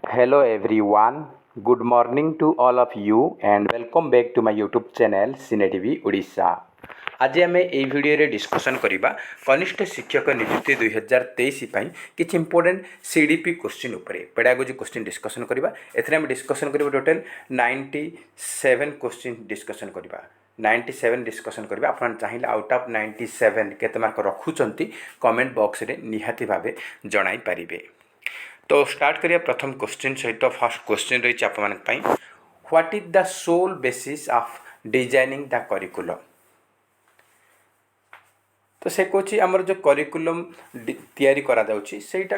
Hello everyone, good morning to all of you and welcome back to my YouTube channel Cine TV Odisha। आज आम ये video discussion करवा कनिष्ठ शिक्षक नियुक्ति 2023 किसी इंपोर्टेंट सीडीपी क्वेश्चन उपरे पेडागोजी क्वेश्चन डिस्कसन करवा। एथरे डिस्कसन करवा टोटल 97 क्वेश्चन डिस्कसन करवा। 97 डिस्कसन करवा। आप चाहिए आउट ऑफ 97 केते मार्क रखुंट कमेंट बॉक्स रे निहाती भावे जणाई पारिबे। तो स्टार्ट करिए प्रथम क्वेश्चन सहित। फर्स्ट क्वेश्चन रही आप what is the sole basis of designing the curriculum. तो से कौन आमर जो करिकुलम तैयारी करा जाउची सेटा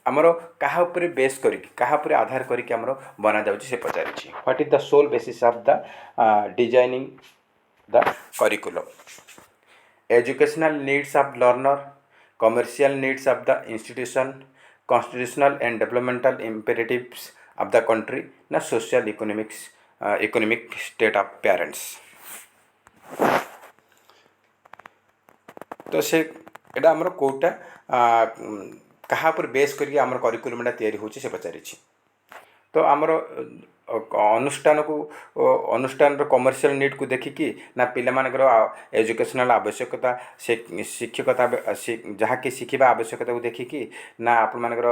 आमर कहा ऊपर बेस करिक कहा ऊपर आधार करिक आमर बना जाउची से पचारिछि। What is the sole basis of the designing the curriculum. Educational needs of learner, commercial needs of the institution, constitutional and developmental imperatives of the country, na social economic state of parents। तो से एटा हमर कोटा कहा पर base करके हमर curriculum तैयारी होची से पचारिछि। तो आमर अनुष्ठान को अनुष्ठान कमर्शियल नीड को देखिकी ना पिलामानकर एजुकेशनल आवश्यकता शिक्षकता जहाँकि शिखा आवश्यकता को देखिकी ना आपण मानकर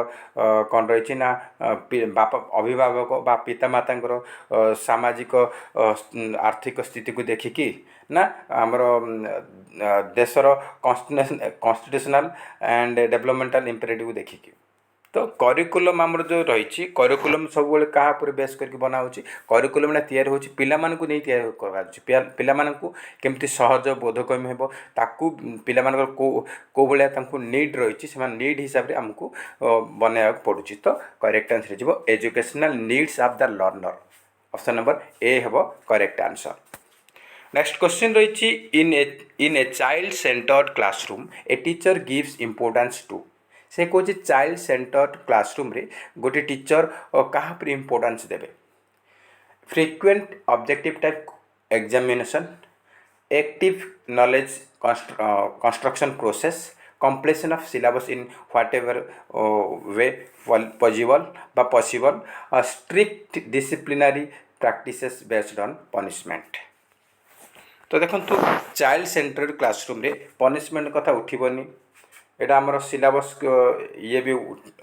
कौन रही ना बापा अभिभावक बा पिता माता सामाजिक आर्थिक स्थिति को देखिकी ना आमर देशर कॉन्स्टिट्यूशनल एंड डेवलपमेंटल इम्पेरेटिव को देखिकी। तो करिकुलम आमर जो रही करिकुलम सब क्या बेस करके बना हो करिकुलम तैयारी हो पिलामानकु नहीं तैयारी कर पिलामानकु केमती सहज बोधगम्य हेबो ताकू पिलामानकर को भाया नीड रही से नीड हिसाब से आमको बनाया पड़ुची। तो करेक्ट आंसर हो educational needs of the learner. Option number A हेबो करेक्ट आंसर। नेक्स्ट क्वेश्चन रही in a child centred classroom a teacher gives importance to. से कौन चाइल्ड सेंटर्ड क्लासरूम रे गोटे टीचर कहा पर इम्पोर्टेंस देवे। Frequent objective type examination, active knowledge construction process, completion of syllabus in whatever way possible, strict disciplinary practices based on punishment। तो देखो child centred classroom रे पनिशमेंट कथा उठिबनी, एटा आमर सिलेबस ये भी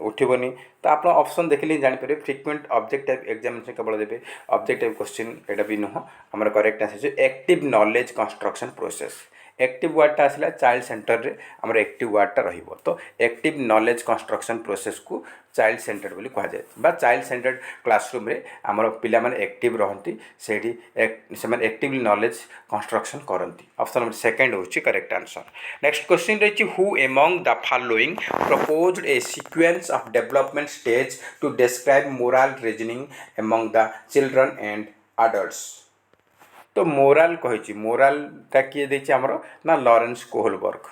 उठिबनी। तो आप ऑप्शन देखिले जानिपारे फ्रिक्वेंट ऑब्जेक्ट टाइप एग्जामिनेशन केवल देवे ऑब्जेक्ट टाइप क्वेश्चन एटा भी नुह। आमर correct answer active knowledge construction process. Active वर्डटा आसला चाइल्ड सेंटर रे आमर एक्टिव वर्डटा रहिबो। तो एक्टिव नॉलेज कंस्ट्रक्शन प्रोसेस को चाइल्ड सेंटर्ड बोली कहा जाए बा चाइल्ड सेंटर्ड क्लासरूम रे आमर पिला माने एक्टिव रहंती सेठी से माने एक्टिवली नॉलेज कंस्ट्रक्शन करंती। ऑप्शन नंबर सेकंड होची करेक्ट आंसर। नेक्स्ट क्वेश्चन रही who among the following proposed a sequence of development stage to describe moral reasoning among the children and adults. तो मोराल कही मोरालटा किए देछि हमरो ना लॉरेंस कोहलबर्ग।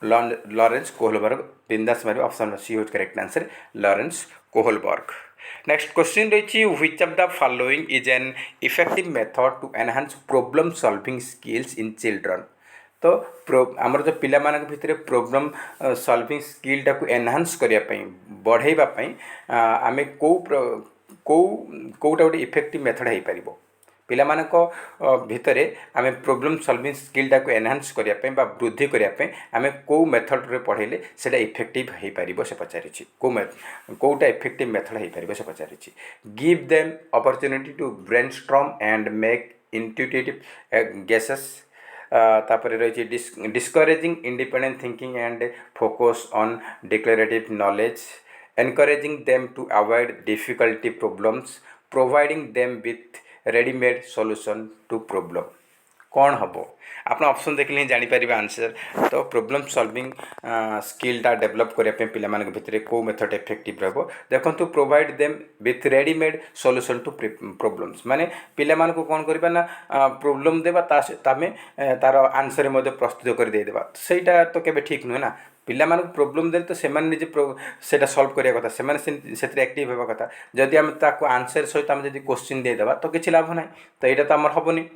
लॉरेंस कोहलबर्ग बिंदास मारे ऑप्शन सी होज correct answer Lawrence Kohlberg. Next question रही which of the following is an effective method to enhance problem solving skills in children. तो आमर जो पिला मानक भितर प्रॉब्लम सॉल्विंग स्किलटा को एनहांस करिया पई बढ़ाइबा पई आमे कोटा गोटे इफेक्टिव मेथड हो पारिबो। पिला मानक भितरे आमे प्रॉब्लम सॉल्विंग स्किलटा को एनहांस करिया पई बा वृद्धि करिया पई आमे को मेथड रे पढ़ाइले सेटा इफेक्टिव हो पारिबो से पचारिछि। कोटा इफेक्टिव मेथड हो पारिबो से पचारिछि। Give them opportunity to brainstorm and make intuitive guesses. तापर रही discouraging independent thinking and focus on declarative knowledge, encouraging them to avoid difficulty problems, providing them with readymade solution to problem. कौन हम आप option देखिले जानीपर answer. तो problem solving स्किलटा develop करने पिला भितर को मेथड इफेक्टिव रहो। देखो provide them with readymade solution to problems माने पिला को कौन करबा ना प्रॉब्लम देबा तामे तार आंसर प्रस्तुत कर देदेबा। सेटा तो केबे ठीक नुहे ना। पिला प्रोब्लेम दे तो से निजे सल्व करने कथा से एक्टिव होगा कथा। जदि आम आंसर सहित आम क्वेश्चन देदेबा तो किसी लाभ ना। तो यहाँ तो आमर हेनी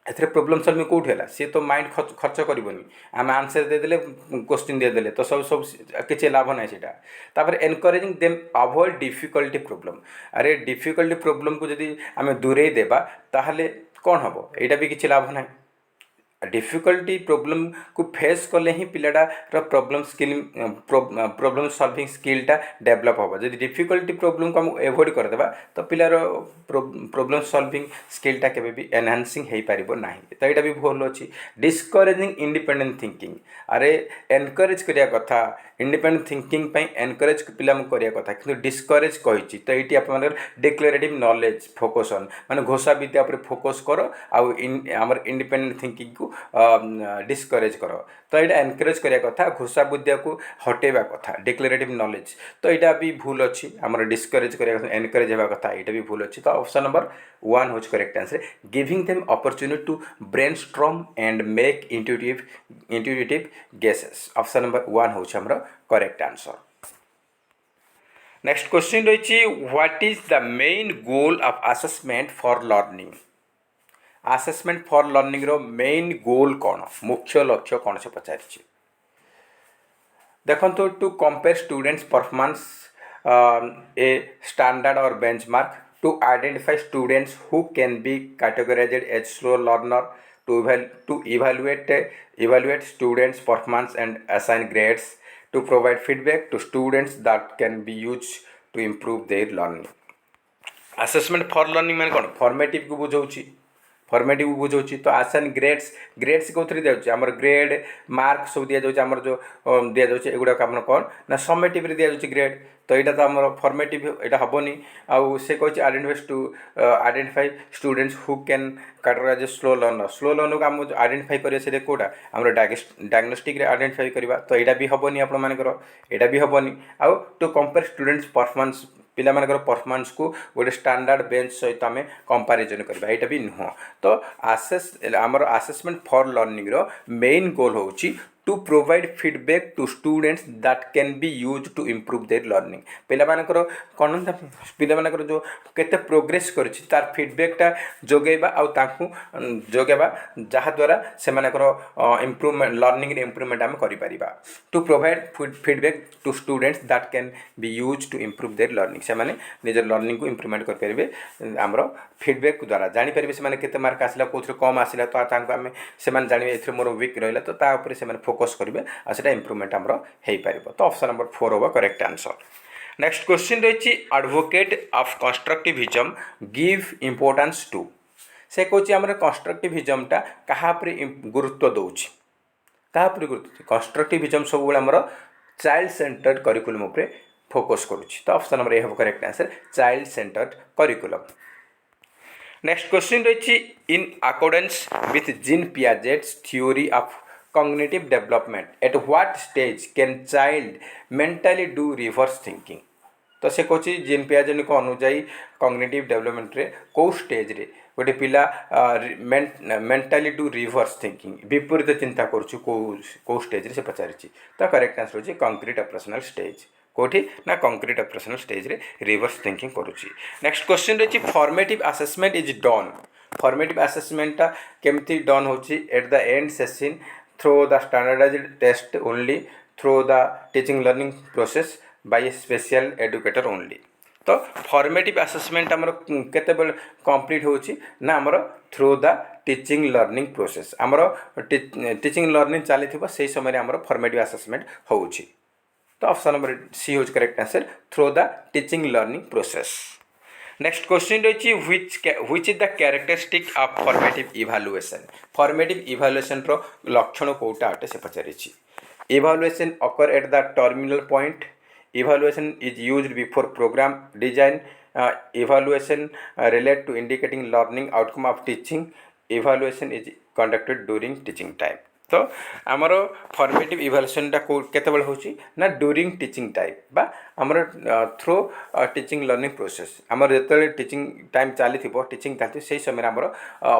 एथरे प्रॉब्लम सॉल्विंग कोठी है सी तो माइंड खर्च करनी आम आंसर देदेले क्वेश्चन देदेले तो सब सब किसी लाभ ना सीटा तापर encouraging them avoid difficulty problem अरे डिफिकल्टी प्रॉब्लम को जदि आम दूरे देबा ताहले कौन हम यहाँ भी किसी लाभ ना डिफिकल्टी प्रॉब्लम को फेस कले ही पिलाटार प्रॉब्लम स्किल प्रॉब्लम सॉल्विंग स्किलटा डेवलप हम जब डिफिकल्टी प्रॉब्लम को हम एवॉइड करदेबा तो पिलार प्रॉब्लम सॉल्विंग स्किलटा केबे भी एनहांसिंग हो पारिबो नाही तो यहाँ भी भूल अच्छी डिस्करेजिंग इंडिपेंडेंट थिंकिंग अरे एनकरेज करिया कथा इंडिपेंडेंट थिंकिंग पे एनकरेज पिला करिया कथा किंतु डिस्करेज कही तो ये आप डिक्लेरेटिव नॉलेज फोकस ऑन माने घोषा विद्या पर फोकस कर आमर इंडिपेंडेंट थिंकिंग को डिस्करेज कर तो यहाँ एनकरेज करिया कथा घोषा विद्या को हटेबा कथा डिक्लेरेटिव नॉलेज तो यहाँ भी भूल अच्छी आमर डिस्करेज करिया एनकरेज होगा कथा यहाँ भी भूल अच्छी तो ऑप्शन नंबर 1 होच correct answer giving them opportunity to brainstorm and make intuitive guesses option number 1 होच हमरो करेक्ट आंसर। नेक्स्ट क्वेश्चन रही what is the main goal of assessment for learning assessment for learning रो main goal कौन मुख्य लक्ष्य कौन से पचारि देखो to compare students performance a standard और benchmark to identify students who can be categorized as slow learner to evaluate students performance and assign grades to provide feedback to students that can be used to improve their learning assessment for learning माने कोन formative को बुझौछि formative बुझौछि तो assign grades को three दिया आमर grade mark सब दिया जाउछि आमर जो दिया जाउछि एगुडा काम कोन ना समेटिव रे दिया जाउछि ग्रेड तो यहाँ तो आमर फॉर्मेटिव यहाँ हेनी आउ से कह identify students who can categorize slow learner को आम आइडेंटिफाई करें से कौटा आम डायग्नोस्टिक आइडेंटिफाई करवा तो यहाँ भी हेनी आपर यहाँ भी हेनी आउ टू कंपेयर स्टूडेंट्स परफॉर्मेंस पिला मानकर परफॉर्मेंस को गोटे स्टैंडर्ड बेंच सहित आम कंपैरिजन करबा यहाँ भी नुह तो आमर असेसमेंट फॉर लर्निंग रो मेन गोल होची to provide feedback to students that can be use to improve their learning पिला मानकर कौन पिला मानकर जो केते प्रोग्रेस करछि तार फीडबैकटा जोगेबा आउ ताकू जोगेबा जहाँ द्वारा से मानकर इम्प्रूवमेंट लर्निंग रे इम्प्रूवमेंट आम करि परिबा to provide feedback to students that can be use to improve their learning से माने निजर लर्निंग को इम्प्रूवमेंट कर परिबे हमरो फीडबैक द्वारा जानि परिबे से माने केते मार्क आसिला कोथरे कम आसिला तो तांको आमे से माने जानिबे एथरे मोर वीक रहला तो ता ऊपर से माने फोकस करेंगे और से इम्प्रूवमेंट आमर हो पार तो ऑप्शन नंबर 4 होगा करेक्ट आंसर। नेक्स्ट क्वेश्चन रही advocate of constructivism give importance to से कौन आम कंस्ट्रक्टिविज्मटा क्या गुरुत्व दौर क्या गुरुत्व कंस्ट्रक्टिविज्म सब आमर चाइल्ड सेंटर्ड करिकुलम उपर फोकस करुच्ची तो ऑप्शन नंबर ए हम correct answer child centered curriculum. Next question रही in accordance with Jean Piaget's theory of cognitive development at what stage can child mentally do reverse thinking तो से कौच gene पियाजे को अनुजाई cognitive development रे कौ stage रे गोटे पिला मेंटली डू रिवर्स थिंकिंग विपरीत चिंता करुच्छु कौ स्टेज रे से पचारिछि तो करेक्ट आंसर होछि कंक्रीट ऑपरेशनल स्टेज कोठी ना कंक्रीट ऑपरेशनल स्टेज रे रिवर्स थिंकिंग करुच्छि। नेक्स्ट क्वेश्चन रही formative assessment is done formative assessment केमती डन होछि at the end session through the standardized test only through the teaching learning process by a special educator only तो formative assessment आमर केतेबेले complete होची ना आमर through the teaching learning process आमर teaching learning चली थी से समय आमर फॉर्मेटिव असेसमेंट होची तो ऑप्शन नंबर सी होची correct answer through the teaching learning process. Next question रही which is the characteristic of formative evaluation रो लक्षण कोटा अटे से पचारि evaluation occur at the terminal point evaluation is used before program design evaluation relate to indicating learning outcome of teaching evaluation is conducted during teaching time तो आमर formative इवैल्यूएशनटा केतेबेले होची ना ड्यूरिंग टीचिंग टाइम बा आमर थ्रू टीचिंग लर्निंग प्रोसेस आमर जेतेबेले teaching time चली थिबो teaching चलती से समय आमर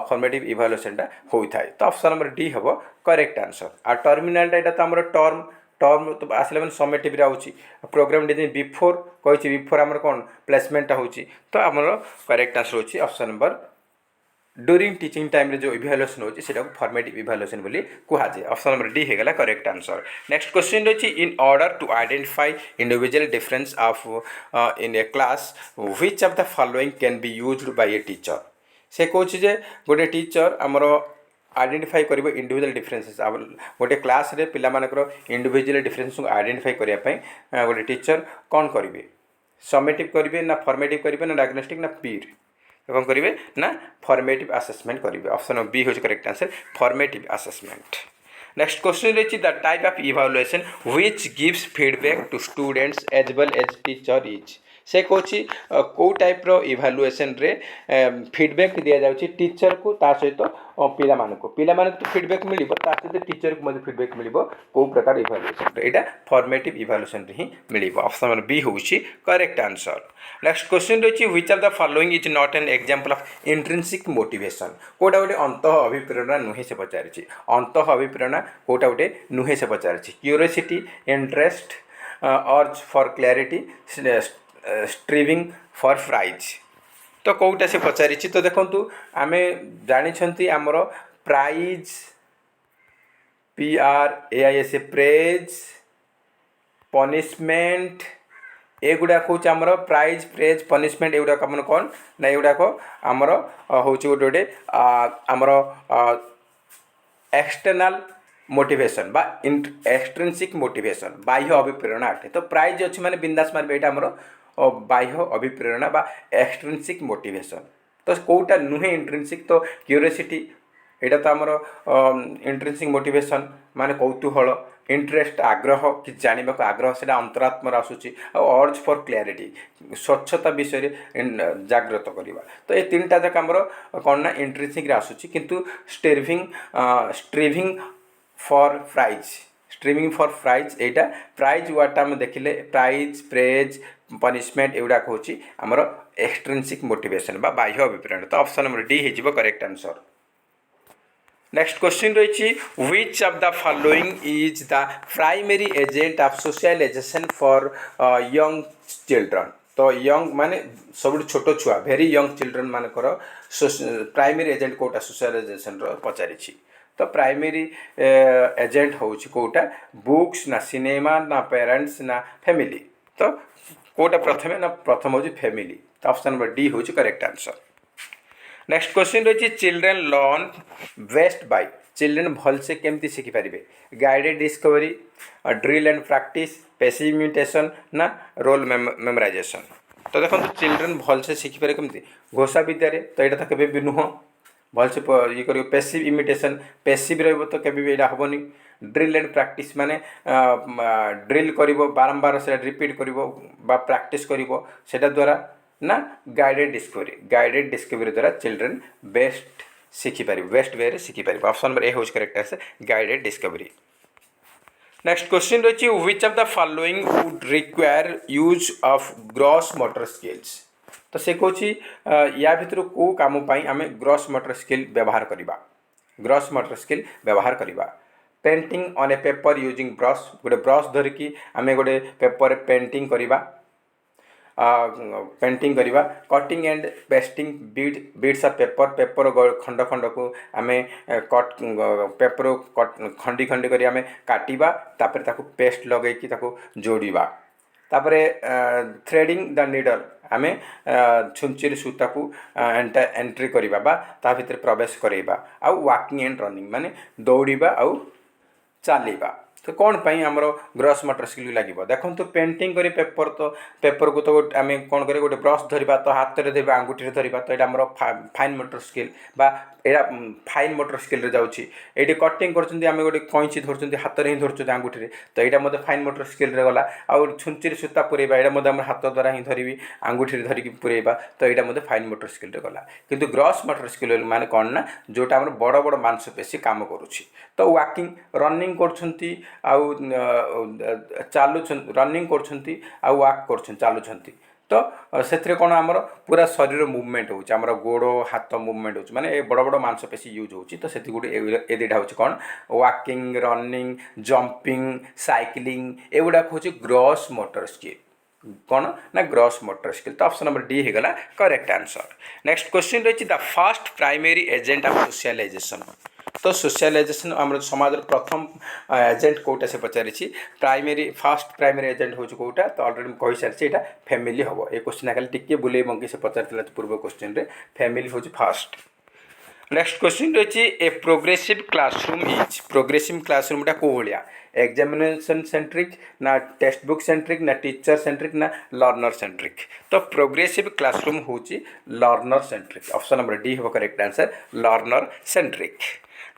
फॉर्मेटिव इवैल्यूएशनटा होइथाय तो ऑप्शन नंबर डी हबो करेक्ट आंसर आ टर्मिनलटा एटा तो आमर टर्म तो आसले मैंने समेटिव रे आउची प्रोग्राम डिजाइन बिफोर कही बिफोर आमर कौन प्लेसमेंटा होची तो आमर करेक्ट आंसर होची option number during teaching time जो इभालुएसन होची सेटा को फॉर्मेटिव इभालुएसन बोली कुहा जाय। ऑप्शन नंबर डी हेगला करेक्ट आंसर। नेक्स्ट क्वेश्चन रही in order to identify individual difference of in a class which of the following can be used by a teacher. से कहूँ जे गोटे टीचर आमर आइडेंटिफाई कर इंडिविजुअल डिफरेंसेस गोटे class रे पिला मानकर इंडिविजुअल डिफरेंस को आइडेंटिफाई करने गोटे टीचर कौन करेंगे समेटिव करेंगे ना फॉर्मेटिव करेंगे ना डायग्नोस्टिक ना पीर कौन करेंगे ना फॉर्मेटिव असेसमेंट करेंगे। ऑप्शन बी हूँ correct answer formative assessment. Next question रही the type of evaluation which gives feedback to students as well as teacher is. से कौची कौ टाइप रो इवैल्यूएशन रे फीडबैक दिया जाउची टीचर को ता सहित पिला मानको तो फीडबैक मिलिबो ता सहित टीचर को मध्ये फीडबैक मिलिबो को प्रकार इवैल्यूएशन रे एटा फॉर्मेटिव इवैल्यूएशन रे ही मिलिबो। ऑप्शन नंबर बी होउची करेक्ट आंसर। नेक्स्ट क्वेश्चन रही which of the following is not an example of intrinsic motivation. कोटा गोटे अंत अभिप्रेरणा नुहे से पचारिछि अंत अभिप्रेरणा कोटा गोटे नुहे से पचारिछि curiosity interest urge for clarity striving for prize. तो कौटा से पचारि तो देखु आम जानी आमर प्राइज PRAIS प्रेज पनिशमेंट एगुड़ाक हूँ आमर प्राइज प्रेज पनिशमेंट एगुड़ाक आम कौन ना एगुड़ाक आमर हूँ गोटे गोटे आमर एक्सटर्नाल मोटिवेशन बा एक्सट्रिंसिक मोटिवेशन बाह्य अभिप्रेरणा अटे। तो प्राइज अच्छी माने बिंदास मारे यहाँ आमर बाह्य अभिप्रेरणा बा एक्सट्रिंसिक मोटिवेशन। तो कौटा नुहे इंट्रिंसिक तो क्यूरियोसिटी एटा तो आमर इंट्रिंसिक मोटिवेशन माने कौतूहल इंटरेस्ट आग्रह कि जानवा को आग्रह से अंतरात्म आसूची अर्ज फॉर क्लैरिटी स्वच्छता विषय जागृत करवा। तो ये तीन टा जाक आमर कौन ना इंट्रिंसिक आसूची किंतु striving for prize streaming for prize एटा प्राइज वार्डटा आम देखिले प्राइज प्रेज पनिशमेंट एगुड़ाक हूँ आमर एक्सट्रिंसिक मोटिवेशन बा बाह्य अभिप्रेरणा। तो ऑप्शन नंबर डी हो करेक्ट आंसर। नेक्स्ट क्वेश्चन रही which of the following is the primary agent of socialization for young children. तो यंग माने सब छोट छुआ भेरी यंग चिल्ड्रन मानकर प्राइमरी एजेंट कोटा सोशलाइजेशन पचारि। तो प्राइमरी एजेंट हूँ कौटा बुक्स ना सिनेमा ना पेरेंट्स ना फैमिली। तो कौटा प्रथमे ना प्रथम हूँ फैमिली। तो ऑप्शन नंबर डी हूँ करेक्ट आंसर। नेक्स्ट क्वेश्चन रही children learn best by children भल से केमती शिखि पारे guided discovery drill and practice passive imitation ना रोल मेमोराइजेशन। तो देखो चिल्ड्रेन भल से शिखि पारे केमती घोषा विद्या तो यहाँ तो केबे नुह भल से ये कर पैसिव इमिटेशन पैसिव रहिबो तो केबे भी यहाँ हेनी। ड्रिल एंड प्रैक्टिस माने ड्रिल करिवो बारंबार से रिपीट करिवो बा प्रैक्टिस करिवो सेटा द्वारा ना गाइडेड डिस्कवरी द्वारा चिल्ड्रेन बेस्ट शिखि पारे बेस्ट वे शिखि पारे। ऑप्शन नंबर ए हूँ correct answer guided discovery. Next question रही which of the following would require use of gross motor skills. तो से कहूँ या भितर को काम आम ग्रॉस मोटर स्किल व्यवहार करवा ग्रॉस मोटर स्किल व्यवहार करवा painting on A paper using brush गोटे ब्रश धरिकी आम गोटे पेपर पेंटिंग करवा पेंटिंग करवा cutting and pasting beads of paper खंड खंड को आम कट पेपर खंडी खंडी कर आम काटिबा तापर ताकू पेस्ट लगे जोड़वा तापरे थ्रेडिंग द नीडल आम छुंचीर सूता को एंट्री करवा बा ता भितर प्रवेश करवा आउ वॉकिंग एंड रनिंग माने दौड़वा आउ चलवा। तो कौन पाई आमर ग्रॉस मोटर स्किल लगे देखो तो पेंटिंग करी पेपर तो पेपर को तो आम कौन कर गोटे ब्रश धरवा तो हाथ में धरवा आंगुठी धरवा तो यहाँ आम फाइन मोटर स्किल बा एटा फाइन मोटर स्किल रे जाउछि। एटी कटिंग करछन्ती आमे गोटे कैंची धरछन्ती हाथ रे ही धरछन्ती आंगुठी रे तो यहाँ मते फाइन मोटर स्किल रे गला। आउ छुंचीर सूता पुरेबा एटा मते हम हाथ द्वारा ही धरिबी आंगुठी रे धरिकी पुरेबा तो यहाँ मते फाइन मोटर स्किल रे गला। किंतु ग्रॉस मोटर स्किल माने कौन ना जोटा हमर बड़ बड़ मांसपेशी काम करुछि। तो वॉकिंग रनिंग करछन्ती आउ चालू रनिंग करछन्ती आउ वॉक करछन्ती चालुछन्ती तो से कौन आमर पूरा शरीर मुवमेंट होउछि आमर गोड़ हाथ मुवमेंट होउछि माने बड़ बड़ मांसपेशी यूज होउछि। तो से गुटे ए दुटा होउछि कौन वॉकिंग रनिंग जंपिंग साइक्लिंग एगुड़ा होउछि ग्रॉस मोटर स्किल। कौन ना ग्रॉस मोटर स्किल। तो ऑप्शन नंबर डी होगा करेक्ट आंसर। नेक्स्ट क्वेश्चन रही the first primary agent of socialization. तो सोशलाइजेशन आम समाज प्रथम एजेंट कौटा से पचारि प्राइमरी फर्स्ट प्राइमरी एजेंट हूँ कौटा। तो अलरेडी कही सारी यहाँ फैमिली हम ये क्वेश्चन खाली टिके बुले मंगी से पचार पूर्व क्वेश्चन रे फैमिली हूँ फर्स्ट। नेक्स्ट क्वेश्चन रही a progressive classroom is. Progressive क्लासरूमटा कौ भाया एग्जामिनेशन सेंट्रिक ना टेक्स्ट बुक सेंट्रिक ना टीचर सेंट्रिक ना लर्नर सेंट्रिक। तो प्रोग्रेसिव क्लासरूम हूँ learner centric. Option number D हम correct answer learner centric.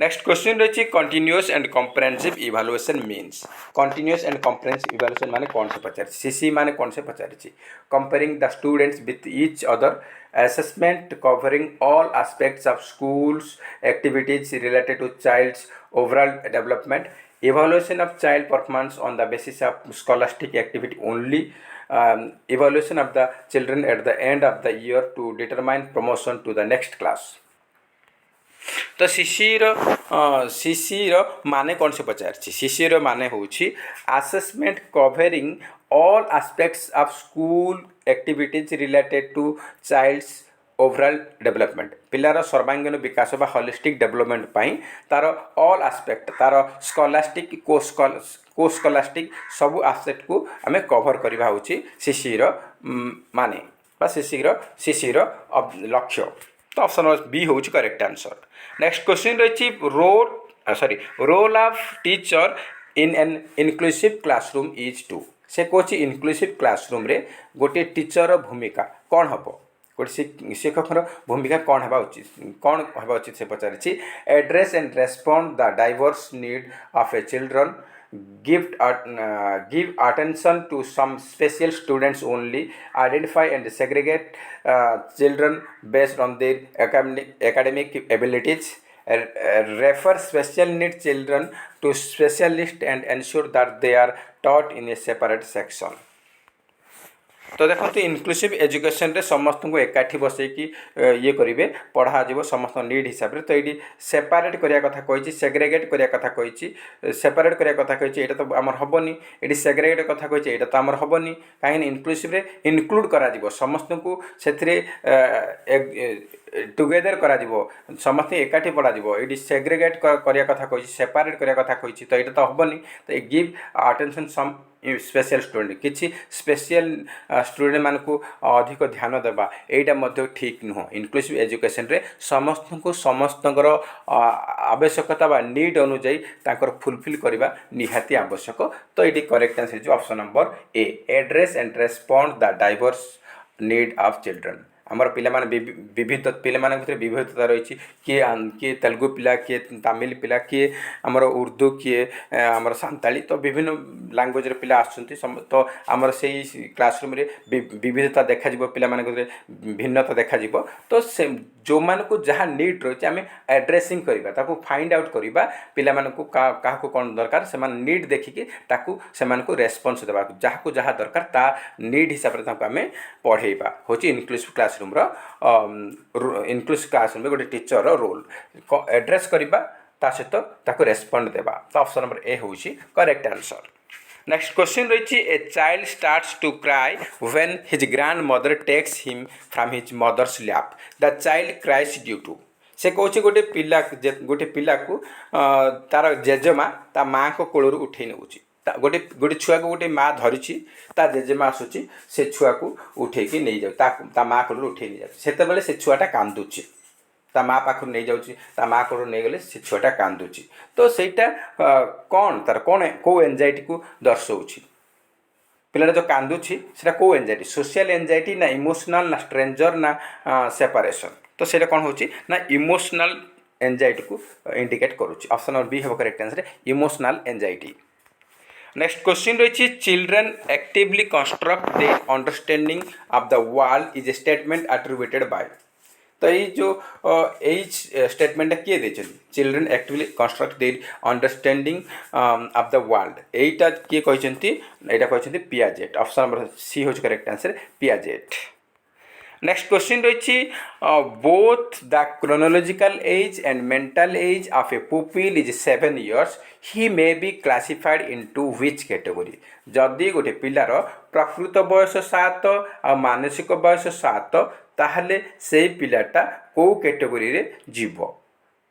Next question रही continuous and comprehensive evaluation means. Continuous and comprehensive evaluation माने कौन से पचार सीसी माने कौन से पचारि comparing the students with each other assessment covering all aspects of schools activities related to child's overall development, evaluation of child performance on the basis of scholastic activity only, evaluation of the children at the end of the year to determine promotion to the next class। तो CC माने कौन से पचार CC माने हूँ assessment covering all aspects of school activities related to child's overall development पिलार सर्वांगीन विकास बा होलिस्टिक डेवलपमेंट तार ऑल एस्पेक्ट तार स्कॉलास्टिक को स्कॉलास्टिक सब एस्पेक्ट को आम कवर करवा हूँ सीसी माने सीसी लक्ष्य। तो ऑप्शन नंबर बी हूँ करेक्ट आंसर। नेक्स्ट क्वेश्चन रही role of teacher in an inclusive classroom is to. से कौन इनक्लूसिव क्लासरूम रे गोटे टीचर भूमिका कौन हम गोटे शिक्षक भूमिका कौन हवा उचित से पचारि address and respond the diverse need of a children, give attention to some special students only, identify and segregate children based on their academic abilities, refer special need children to specialists and ensure that they are taught in a separate section। तो देखो inclusive education रे समस्त को एकाठी बसैकी ये करेंगे पढ़ा जीव समस्त नीड हिसाब से। तो ये सेपारेट करने कथा कही सेग्रेगेट करने कथा कही सेपारेट करने कथा कही यहाँ तो आमर हेनी ये सेग्रेगेट कथा कही यहाँ तो आमर हेनी कहीं इनक्लूसिव इनक्लूड करा समस्त को से टुगेदर करा समस्त एकाठी पढ़ा ये सेग्रेगेट करने कथा कही सेपारेट करने कथा कही तो यहाँ तो हेनी। तो give attention some special student किसी स्पेशल स्टूडेंट मान को अधिक ध्यान देवा यहाँ ठीक नुह। इनक्लूसिव एजुकेशन रे समस्त को समस्त आवश्यकता बा नीड अनुजाई फुलफिल करवा निहाती आवश्यक। तो ये correct answer option number A address and respond the diverse need of children. आमर पिला विविध पिला भर विविधता रही किए तेलुगु पिला किए तमिल पिला किए आमर उर्दू किए आमर सांताली तो विभिन्न लैंग्वेज पिला आसुँच। तो आमर से क्लासरूम रे विविधता देखा पिला भिन्नता देखा। तो से जो मान को जहाँ नीड रही आम एड्रेसिंग करवा फाइंड आउट करवा पिला क्या कौन दरकार से नीड देखिकी से रेस्पॉन्स देवा जहाँ को जहाँ दरकार ता नीड हिसाब से आम पढ़ेबा हूँ इनक्लूसिव क्लासरूम इनक्लूसिव क्लासरूम गोटे टीचर रोल एड्रेस करवा ता सहित रेस्पॉन्ड देवा। तो ऑप्शन नंबर ए हूँ करेक्ट आंसर। नेक्स्ट क्वेश्चन रही a child starts to cry when his grandmother takes him from his mother's lap, the child cries due to. से कौन गोटे पिला को तार जेजेमा ता माँ को कोलू उठे नौची गोटे छुआ को गोटे माँ धरी ता जेजेमा आसूची से छुआ को उठेकी नहीं जाता माँ कोलू उठे नहीं जाते से छुआटा कांदुची ता माँ पाखु नहीं जाऊँगी ता माँ कोलू नहीं गले से छुआटा कांदुची। तो सहीटा कौन तार कौन कौ एंजाइटी को दर्शाऊँगी पिलाटा जो कांदुची से कौ एंजाइटी सोशल एंजाइटी ना इमोशनल ना स्ट्रेंजर ना सेपरेशन। तो सेटा कौन होची ना इमोशनल एंजाइटी को इंडिकेट करुच्ची। ऑप्शन नंबर बी हम correct answer emotional anxiety. Next question रही children actively construct their understanding of the world is a statement attributed by. तो ये जो स्टेटमेंट किए देते children actively construct their understanding of the world यहीटा किए कहते पियाजेट। ऑप्शन नंबर सी हूँ correct answer Piaget. Next question रही both the chronological age and mental as of A pupil is 7 years he may be classified into which category जदि गोटे पिलार प्रकृत बयस 7 आ मानसिक बयस 7 ताहले से पिलाटा को कैटेगरी रे जीव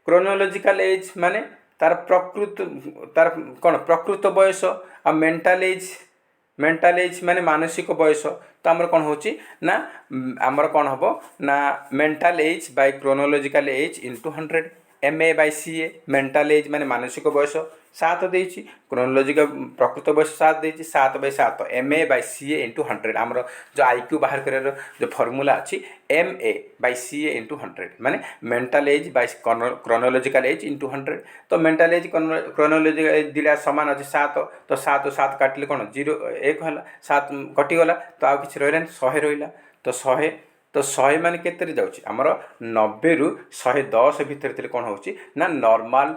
क्रोनोलॉजिकल एज माने तार कौन प्रकृत बयस आ मेंटल एज माने मानसिक बयस तो आमर कौन होची ना आमर कौन हम ना mental age by chronological age into 100 MA by CA mental age माने मानसिक बयस 7 देछि क्रोनोलॉजिकल प्रकृत बयस 7 देछि 7 by 7 MA by CA into 100 आमर जो IQ बाहर कर जो फॉर्मूला अच्छी MA बाय CA इंटू 100 माने mental age by chronological age into 100 तो मेंटल एज क्रोनोलॉजिकल एज दिला समान अच्छे 7 तो 7 7 काटिले कौन 0 1 है 7 कटिगला तो आउ कि रहा 100 रहा तो 100 मान के जाऊँगी आमर 90 रु 110 भितर कौन हो नॉर्मल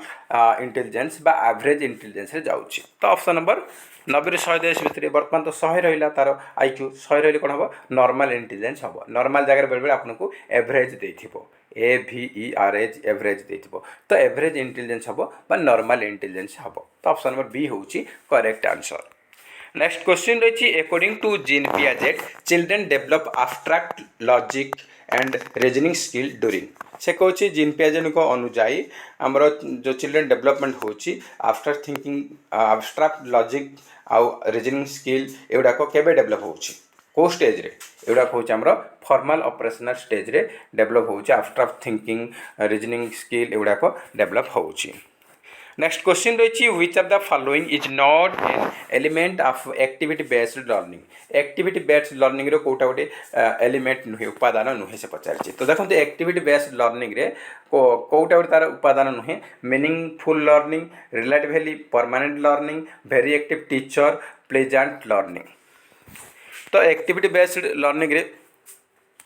इंटेलिजेंस बा एवरेज इंटेलिजेंस जाऊँगी तो ऑप्शन नंबर 90 रु 110 भितर बर्तमान तो 100 रहा तार IQ 100 रही कौन हम नॉर्मल इंटेलिजेंस हम नॉर्मल जगह बेले आपको एवरेज देथिबो AVERAGE एवरेज देथिबो तो एवरेज इंटेलिजेंस हम बा नॉर्मल इंटेलिजेंस हम तो ऑप्शन नंबर बी होची करेक्ट आंसर नेक्स्ट क्वेश्चन रही according to Jean Piaget children develop abstract logic and reasoning skill during से कहूँ जीन पियाजेट को अनुजाई आमर जो चिल्ड्रेन डेवलपमेंट होची एब्स्ट्रैक्ट थिंकिंग एब्स्ट्रैक्ट लॉजिक आउ रीजनिंग स्किल एगुड़ाक केबे डेवलप होची को स्टेज रे एगुड़ाक हूँ आमर फॉर्मल ऑपरेशनल स्टेज रे डेवलप होची एब्स्ट्रैक्ट थिंकिंग रीजनिंग स्किल एगुड़ाक डेवलप होची नेक्स्ट क्वेश्चन रही which of the following is not an element of activity based learning activity based learning रे कोटा गोटे एलिमेंट नुहे उपादान नुहे से पचार तो देखो एक्टिविटी बेस्ड लर्निंग रे कोटा गोटे तार उपादान नुहे meaningful learning relatively permanent learning very active teacher pleasant learning तो एक्टिविटी बेस्ड लर्निंग रे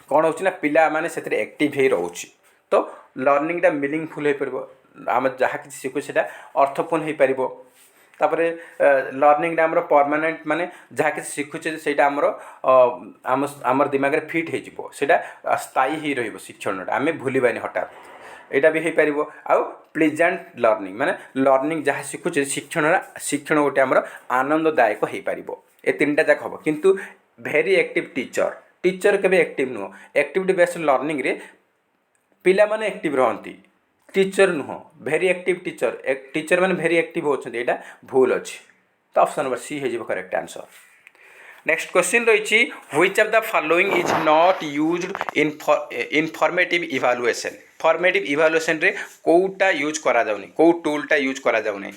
कौन हो पिला माने से एक्टिव ही रोचे तो लर्निंगटा मीनिंगफुल हो पार आम जहाँ कि शिखु से अर्थपूर्ण हो पार तापर लर्निंगटा आमर परमानेंट माने जहाँ कि शिखुचे से आमर दिमाग रे फिट हो स्थायी ही रही शिक्षणटा आम भूलबानी हठात यहाँ भी हो पार आउ प्लेजेंट लर्निंग माने लर्निंग जहाँ शिखुचे शिक्षण गोटे आमर आनंददायक हो पार ए तीनटा जाक हम किंतु वेरी एक्टिव टीचर केबे एक्टिव नुह एक्टिविटी बेस्ड लर्निंग रे पिला माने एक्टिव रहती टीचर नुह वेरी एक्टिव टीचर माने वेरी एक्टिव होती यहाँ भूल अच्छी तो ऑप्शन नंबर सी हो करेक्ट आंसर नेक्स्ट क्वेश्चन रही which of the following is not used in formative evaluation formative evaluation रे कोटा यूज करा जाउनी को टूलटा यूज करा जाउनी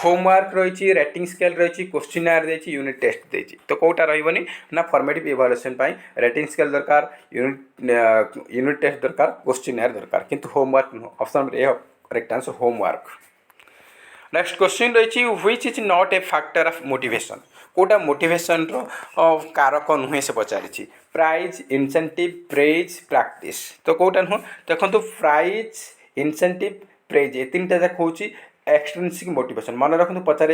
होमवर्क रही रेटिंग स्केल रही क्वेश्चनर देछि यूनिट टेस्ट देछि तो कोटा रहबनी ना फॉर्मेटिव इवैल्यूएशन पाई रेटिंग स्केल दरकार यूनिट टेस्ट दरकार क्वेश्चनर दरकार किंतु homework option number A correct answer homework next question रही which is not a factor of motivation कोटा मोटिवेशन कारक नुहे से पचारि प्राइज इंसेंटिव प्रेज प्रैक्टिस तो कोटा नुह देखो प्राइज इंसेंटिव प्रेज ये तीन टा हूँ एक्सट्रिंसिक मोटिवेशन मन रखु पचार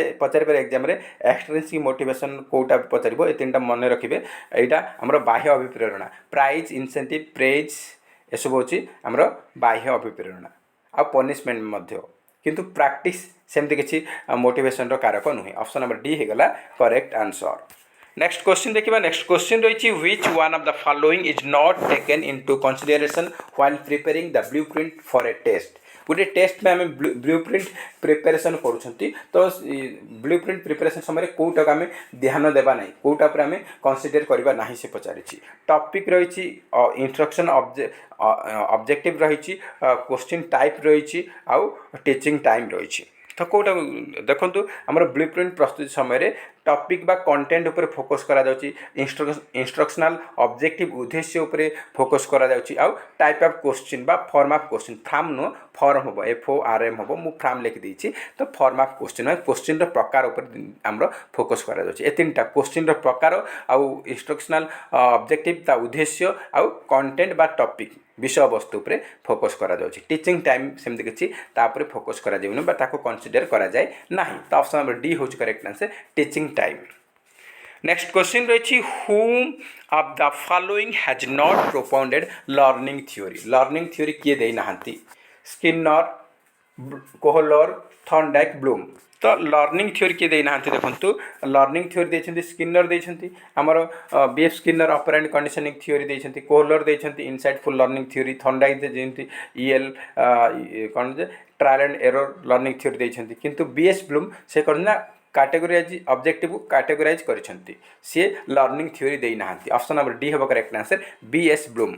एग्जाम एक्सट्रिंसिक मोटिवेशन कोटा पचार ये तीन टा मन रखिए यहाँ आमर बाह्य अभिप्रेरणा प्राइज इंसेंटिव प्रेज एसब हूँ आमर बाह्य अभिप्रेरणा आ पनिशमेंट किंतु प्रैक्टिस सेमती किसी मोटिवेशन कारक नुहे ऑप्शन नंबर डी होगला करेक्ट आंसर नेक्स्ट क्वेश्चन देखिए नेक्स्ट क्वेश्चन रही which one of the following is not taken into consideration while preparing the blueprint for a test गोटे टेस्ट में आम ब्लूप्रिंट प्रिपेरेसन करुँच तो ब्लूप्रिंट प्रिपेरेसन समय कौटा आम ध्यान देवा ना कौटा पर आम कनसीडर करवा ना से पचारि टॉपिक रही इंस्ट्रक्शन ऑब्जेक्टिव रही क्वेश्चन टाइप रही आउ टीचिंग टाइम रही तो कौटा देखो आम ब्लूप्रिंट प्रस्तुति समय टॉपिक बा कंटेंट उपर फोकस करा जाउची इंस्ट्रक्शनल ऑब्जेक्टिव उद्देश्य उपर फोकस करा जाउची आउ टाइप ऑफ क्वेश्चन बा form of question from no form हम FORM हम मु फ्रॉम लिखि देछि तो फॉर्म ऑफ क्वेश्चन रो प्रकार उपर हमरो फोकस करा जाउची ए तीनटा क्वेश्चन रो प्रकार आउ इंस्ट्रक्शनल ऑब्जेक्टिव ता उद्देश्य आउ कंटेंट बा टॉपिक विषय वस्तु पर फोकस करा जाउची टीचिंग टाइम सेमती किछि तापर फोकस करा जाउनी बा ताको कंसीडर करा जाय नाही तो ऑप्शन नंबर डी होची correct answer teaching time next question रही whom of the following has not propounded learning theory. learning theory किए दे नाहंती स्किनर कोहलर थॉर्नडाइक ब्लूम तो लर्निंग थ्योरी किए देना देखो लर्निंग थ्योरी देते स्किनर देते आमर BF Skinner operant conditioning theory देते कोहलर देते इनसाइटफुल लर्निंग थ्योरी थॉर्नडाइक देते ईएल कौन trial and error learning theory देते किंतु बीएस ब्लूम से कौन ना कैटेगोराइज ऑब्जेक्टिव कैटेगोराइज करछंती से लर्निंग थ्योरी देना ऑप्शन नंबर डी होगा correct answer BS Bloom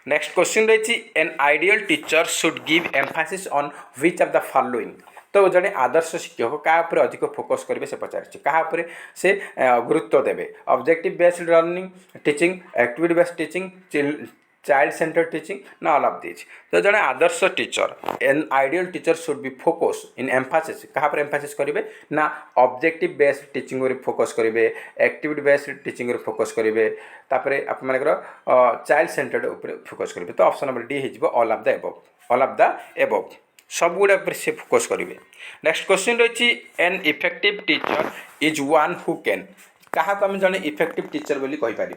next question रही an ideal teacher should give emphasis on which of the following तो जड़े आदर्श शिक्षक क्या अधिक फोकस करेंगे से पचार क्या से गुरुत्व देवे objective based learning teaching activity based teaching child center teaching ना ऑल ऑफ दिस तो जड़े आदर्श teacher an ideal teacher should be focus in emphasis क्या एम्फासिस करेंगे ना ऑब्जेक्टिव बेस्ड टीचिंग फोकस करेंगे एक्टिविटी बेस्ड टीचिंग फोकस करेंगे तापर आप चाइल्ड सेंटर्ड फोकस करेंगे तो ऑप्शन नंबर डी हो all of the above all of the above सब गुड़ा से फोकस करेंगे नेक्स्ट क्वेश्चन रही an effective teacher is one who can क्या आम जड़े इफेक्टिव टीचर बोली कहीपर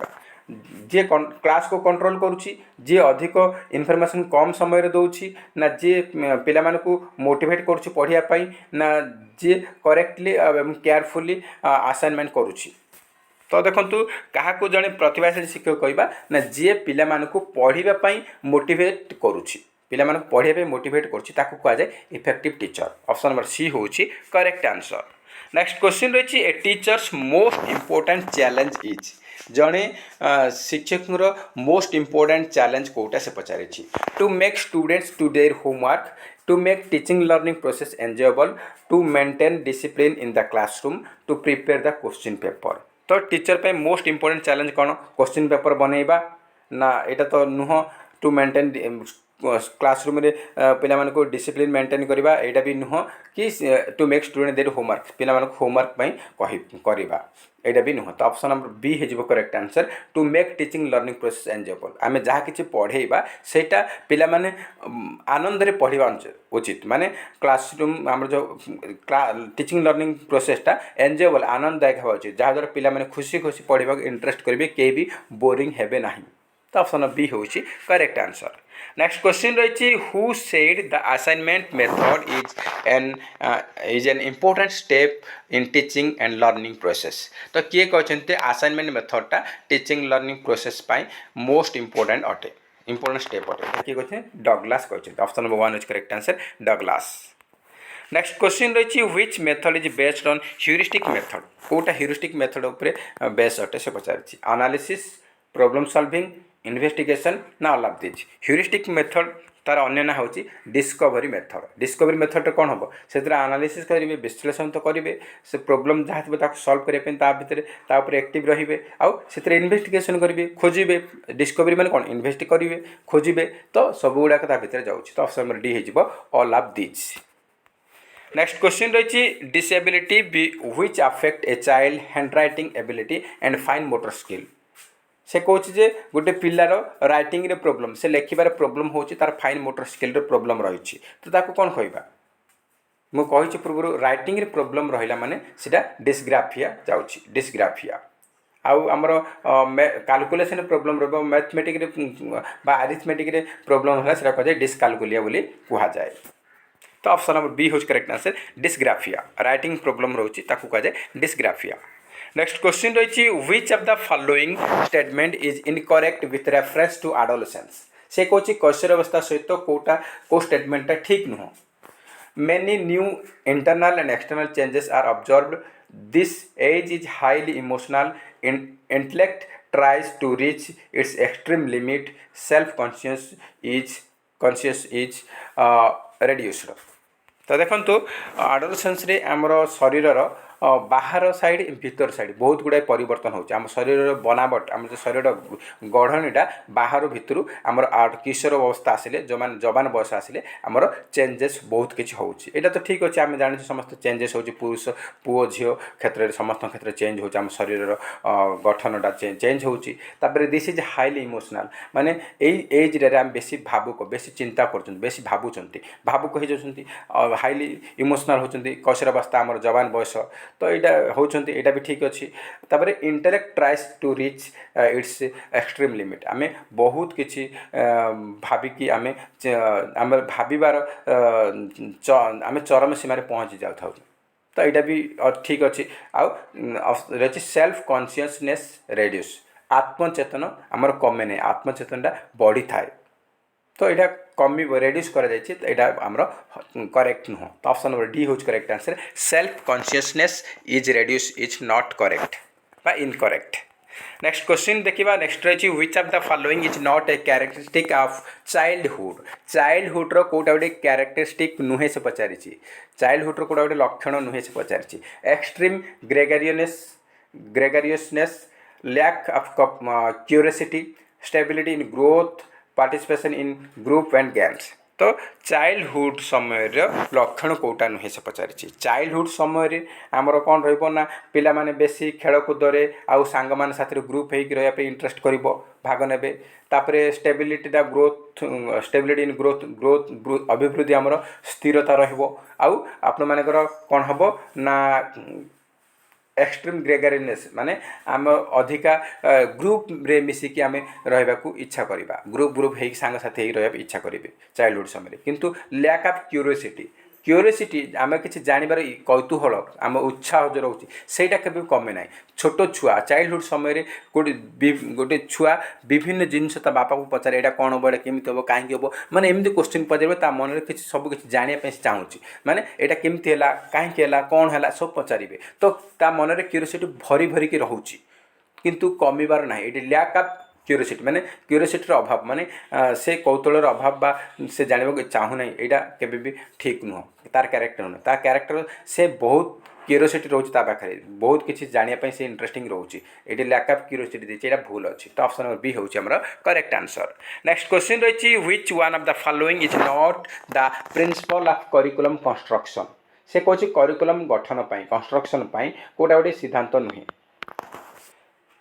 जी क्लास को कंट्रोल करुच्ची जी अधिक इनफर्मेशन कम समय दौची ना जी पिला को मोटिवेट करुच्ची पढ़ाई ना जी करेक्टली केयरफुली असाइनमेंट करुच्ची तो देखो क्या जड़े प्रतिभाशाली शिक्षक कहवा ना जी पिला को पढ़ाई मोटिवेट करुच्ची पिला पढ़ाई मोटिवेट करुच्ची effective teacher option number C हूँ करेक्ट आंसर नेक्स्ट क्वेश्चन रही a teacher's most important challenge is जड़े शिक्षक मोस्ट इम्पोर्टेंट चैलेंज कोटा से पचारि to make students to their homework to make teaching learning process enjoyable to maintain discipline in the classroom to prepare the question paper तो teacher पे most important challenge कौन question paper बनइबा ना यहाँ तो नुह टू मेंटेन क्लासरूम रे पिला मानको डिसिप्लिन मेंटेन करबा एटा भी नुह कि to make student their homework पिला मानको होमवर्क पई करबा एटा भी नुह तो ऑप्शन नंबर बी हे correct answer to make teaching learning process enjoyable आमे जहा किछि पढ़ेबा सेटा पिला माने आनंद रे पढ़िबा उचित माने क्लासरूम हमर जो टीचिंग लर्निंग प्रोसेसटा एंजॉयबल आनंददायक होबा उचित जहा द्वारा पिला माने खुशी खुशी पढ़िबा इंटरेस्ट करबे के भी बोरिंग हेबे नाही तो ऑप्शन बी होछि करेक्ट आंसर नेक्स्ट क्वेश्चन रही who said the assignment method is an important step in teaching and learning process तो किए कहते असाइनमेंट मेथडटा टीचिंग लर्निंग प्रोसेस पाई मोस्ट इम्पोर्टेंट अटे इम्पोर्टेंट स्टेप अटे किए कहते डगलास कहते option number 1 is correct answer Douglas next question रही which method is based on heuristic method कोटा ह्यूरिस्टिक मेथड उपरे बेस अटे से पचारि एनालिसिस प्रॉब्लम सॉल्विंग इन्वेस्टिगेशन ना all of this heuristic method तार अन्य ना होची डिस्कवरी मेथड कौन हम से एनालिसिस करेंगे विश्लेषण तो करेंगे से प्रोब्लेम जहाँ थी सॉल्व करने भितर एक्टिव रे आउ से इन्वेस्टिगेशन करेंगे खोजे डिस्कवरी मैंने कौन इन्वेस्ट करेंगे खोजे तो सब गुड़ाक भितर जाऊँ तो ऑप्शन नंबर डी हो all of this next question रही disability which affect a child hand writing ability and fine motor skill से कौच जे गोटे पिलार राइटिंग रे प्रॉब्लम से लेखिबार प्रॉब्लम होची तार फाइन मोटर स्किल रे प्रॉब्लम रही तो ताको कौन कहबा मु कहि पूर्व राइटिंग रे प्रॉब्लम रहिला माने सेटा डिस्ग्राफिया जाउची डिस्ग्राफिया आउ आमर कैलकुलेशन प्रॉब्लम रहिबो मैथमेटिक रे बा अरिथमेटिक रे प्रॉब्लम होला सेटा कहे डिस्कालकुलिया बोली कुहा जाए तो ऑप्शन नंबर बी होच correct answer dysgraphia writing problem रोची ताकू कहा जाए डिस्ग्राफिया नेक्स्ट क्वेश्चन रही which of the following statement is incorrect with reference to adolescence से कौच कैशोर अवस्था सहित कोटा को स्टेटमेंटा ठीक नुह many new internal and external changes are observed this age is highly emotional intellect tries to reach its extreme limit self conscious is reduced तो देखो एडोलेसेंस रे आमर शरीर बाहर साइड भीतर साइड बहुत गुड़ाए परिवर्तन होची आम शरीर बनावट आम शरीर गढ़नीटा बाहर भितर आमर किशोर अवस्था आसिले जवान बयस आसिले आमर चेंजेस बहुत किसी होची एटा तो ठीक अच्छे आम जानी समस्त चेंजेस होची पुरुष पुओ झील क्षेत्र में समस्त क्षेत्र चेंज होची आम शरीर गठनटा चेंज होची तापर दिस इज हाईली इमोशनल माने एई एज रे आम बेसी भावुक बेसी चिंता करछन बेसी भावुचंती भावुक हो जाउछंती हाईली इमोशनल होचंती कैशोर अवस्था आमर जवान बयस तो यहाँ होती यहाँ भी ठीक अच्छे तापर intellect tries to reach its extreme limit आम बहुत किसी भाविकी आम आम भाबार आम चरम सीमार पहुँची जाऊ तो यहाँ भी ठीक अच्छे आउ रही सेल्फ कॉन्शियसनेस रेड्यूस आत्मचेतन आमर कमे नहीं आत्मचेतनटा बढ़ी थाए तो यहाँ कमी रेड्यूस कर आमर करेक्ट नुह तो ऑप्शन नंबर डी हूँ correct answer self consciousness is reduce is not correct बा इनकरेक्ट। नेक्स्ट क्वेश्चन देखिए नेक्स्ट रही which of the following is not a characteristic of childhood रो कोटा गोटे कैरेक्टरिस्टिक नुहे से पचारि चाइल्डहुड रो कोटा गोटे लक्षण नुहे से पचारि extreme gregariousness lack of curiosity stability in growth participation in group and games तो चाइल्डहुड समय लक्षण कोटा नुहे से पचारि चाइल्डहुड समय आमर कौन रहा पिला माने बेसी खेलकूदे आउ सांग मान साथी ग्रुप होकर रही इंटरेस्ट कर भाग ने तापर स्टेबिलिटीटा ग्रोथ स्टेबिलिटी इन ग्रोथ अभिवृद्धि आमर स्थिरता रहा आपण मानकर कौन हम ना एक्सट्रीम ग्रेगरिनेस माने आम अधिका ग्रुप रे मिसिकी आम रहा इच्छा करवा ग्रुप हो सांग साथी रहा इच्छा करेंगे चाइल्डहुड समय किंतु लैक ऑफ क्यूरियोसिटी आम किसी जानवर कौतूहल आम उत्साह जो रोचे सहीटा के कमे ना छोट छुआ चाइल्डहुड समय गोटे छुआ विभिन्न जिनस ता बापा को पचारे यहाँ कौन हम एटा केमी हम कहीं हम मैंने एमती क्वेश्चन पचारे ता मन में सब किसी जानापी चाहूँगी मैंने यहाँ केमती है कहीं कौन है सब पचारे तो ता मन में क्यूरियोसिटी भरी भरिकी रोचे किंतु कमिबार ना ये लैक ऑफ क्यूरियोसिटी माने क्यूरियोसिटी अभाव माने से कौतूहल अभाव बा से जानवा चाहूना यहाँ केबे भी ठीक नुह तार कैरेक्टर नुह तार कैरेक्टर से बहुत क्यूरियोसिटी रोचे पाखे बहुत किसी जानापी से इंटरेस्टिंग रोचे ये लैक ऑफ क्यूरियोसिटी देखिए यहाँ भूल अच्छी तो ऑप्शन नंबर बी हूँ आमर करेक्ट आंसर। नेक्स्ट क्वेश्चन रही which one of the following is not the principle of curriculum construction से कौन करिकुलम गठन कंस्ट्रक्शन कोटा गोटे सिद्धांत नुहे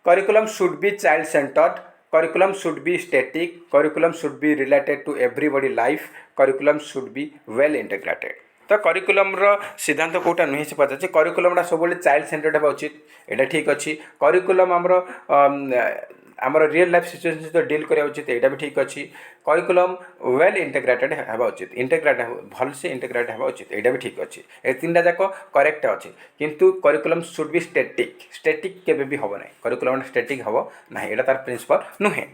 curriculum should be child centred curriculum should be static curriculum should be related to everybody life curriculum should be well integrated तो curriculum सिद्धांत कोटा नुहे से पचार करिकुलमटा सब चाइल्ड सेंटर्ड होगा उचित यहाँ ठीक अच्छे करिकुलम आमर रियल लाइफ सिचुएशन सहित डील करा उचित यहाँ भी ठीक अच्छे करिकुलम वेल इंटेग्रेटेड होगा उचित इंटेग्रेटेड भलसे इंटेग्रेटेड होगा उचित यहाँ भी ठीक अच्छे ये तीन जाक करेक्ट अच्छे किंतु करिकुलम शुड बी स्टेटिक केबे भी हम ना करिकुलम स्टेटिक हम ना यहाँ तार प्रिंसिपल नुहे।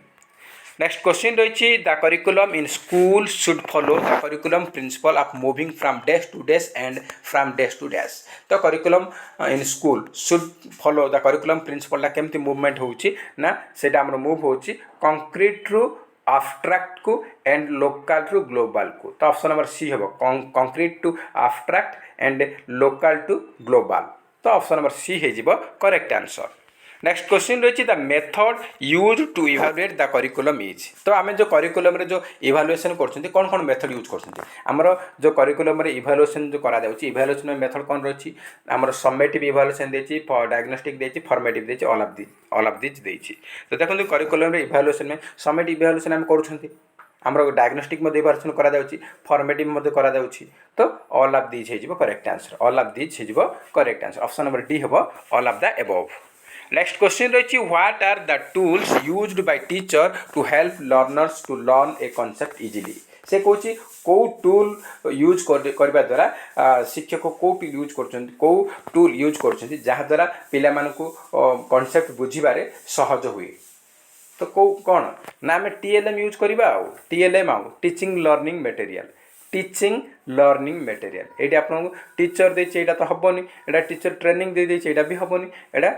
नेक्स्ट क्वेश्चन रही the curriculum in school should follow the curriculum principle of moving from desk to desk and from desk to desk तो curriculum in school should follow the curriculum प्रिंसिपलटा केमती movement होची ना सेटा हमर move होची concrete रु abstract को एंड लोकल टू ग्लोबल को तो ऑप्शन नंबर सी हम concrete to abstract and local to global तो ऑप्शन नंबर सी हो करेक्ट आंसर। नेक्स्ट क्वेश्चन रही the method use to evaluate the curriculum is तो आम जो करिकुलम जो इवालुएसन कर कौन कौन मेथड यूज कर जो करिकुलम इवालुएसन जो करा इवालुएसन मेथड कौन रही आमर समेटिव इवालुएसन देती डायग्नोस्टिक देती फॉर्मेटिव देती ऑल ऑफ दिस देती तो देखो करिकुलम इवालुएसन में समेटिव इवालुएसन आम कर आमर डायग्नोस्टिक इवालुएसन करा फॉर्मेटिव करा तो ऑल ऑफ दिस हो correct answer all of this हो correct answer option number D हम all of the above. Next question रही what are the tools used by teacher to help learners to learn a concept easily से कौन कौ tool use करने द्वारा शिक्षक कौ टूल यूज कौ टूल यूज कर जहाँद्वारा पिला मानकु कॉन्सेप्ट बुझीबारे सहज हुए तो कौन ना आम टीएलएम यूज करवा टीएलएम आउ टीचिंग लर्निंग मटेरियल ये आपको टीचर देचे यहाँ तो हेनी यहाँ टीचर ट्रेनिंग दे देचे यहाँ भी हेनी यहाँ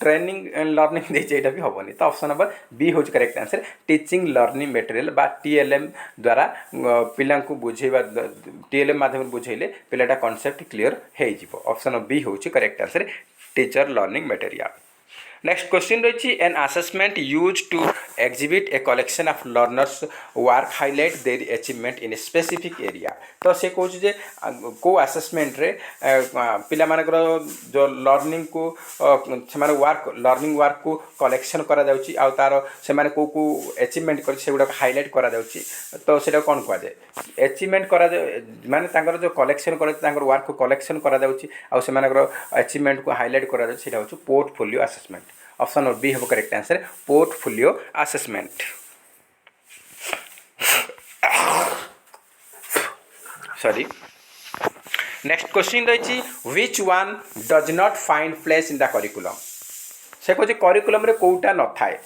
ट्रेनिंग एंड लर्निंग देचे यहाँ भी हेनी तो ऑप्शन नंबर बी हूँ correct answer teaching learning material बा टीएलएम द्वारा पिला बुझेवा टीएलएम माध्यम बुझेले पिलाटा कॉन्सेप्ट क्लीयर हो ऑप्शन बी हूँ correct answer teacher learning material. Next question रही an assessment use to exhibit a collection of learners work highlight their achievement in a specific area. तो से कौन जे को असेसमेंट रे पिला मानकर जो लर्निंग को से वर्क लर्निंग वर्क को कलेक्शन करा जाउची आ तार से को अचीवमेंट कर से गुडा हाईलाइट करा जाउची। तो सेटा कोन कहवा जाए अचीवमेंट करा माने तांकर जो कलेक्शन करे तांकर वर्क को कलेक्शन करा जाउची आ से अचीवमेंट को हाईलाइट करा जाउची सेटा होची portfolio assessment. Option number B हम correct answer portfolio assessment. Sorry next question रही which one does not find place in the curriculum. से कहे करिकुलम रे कोटा न थाए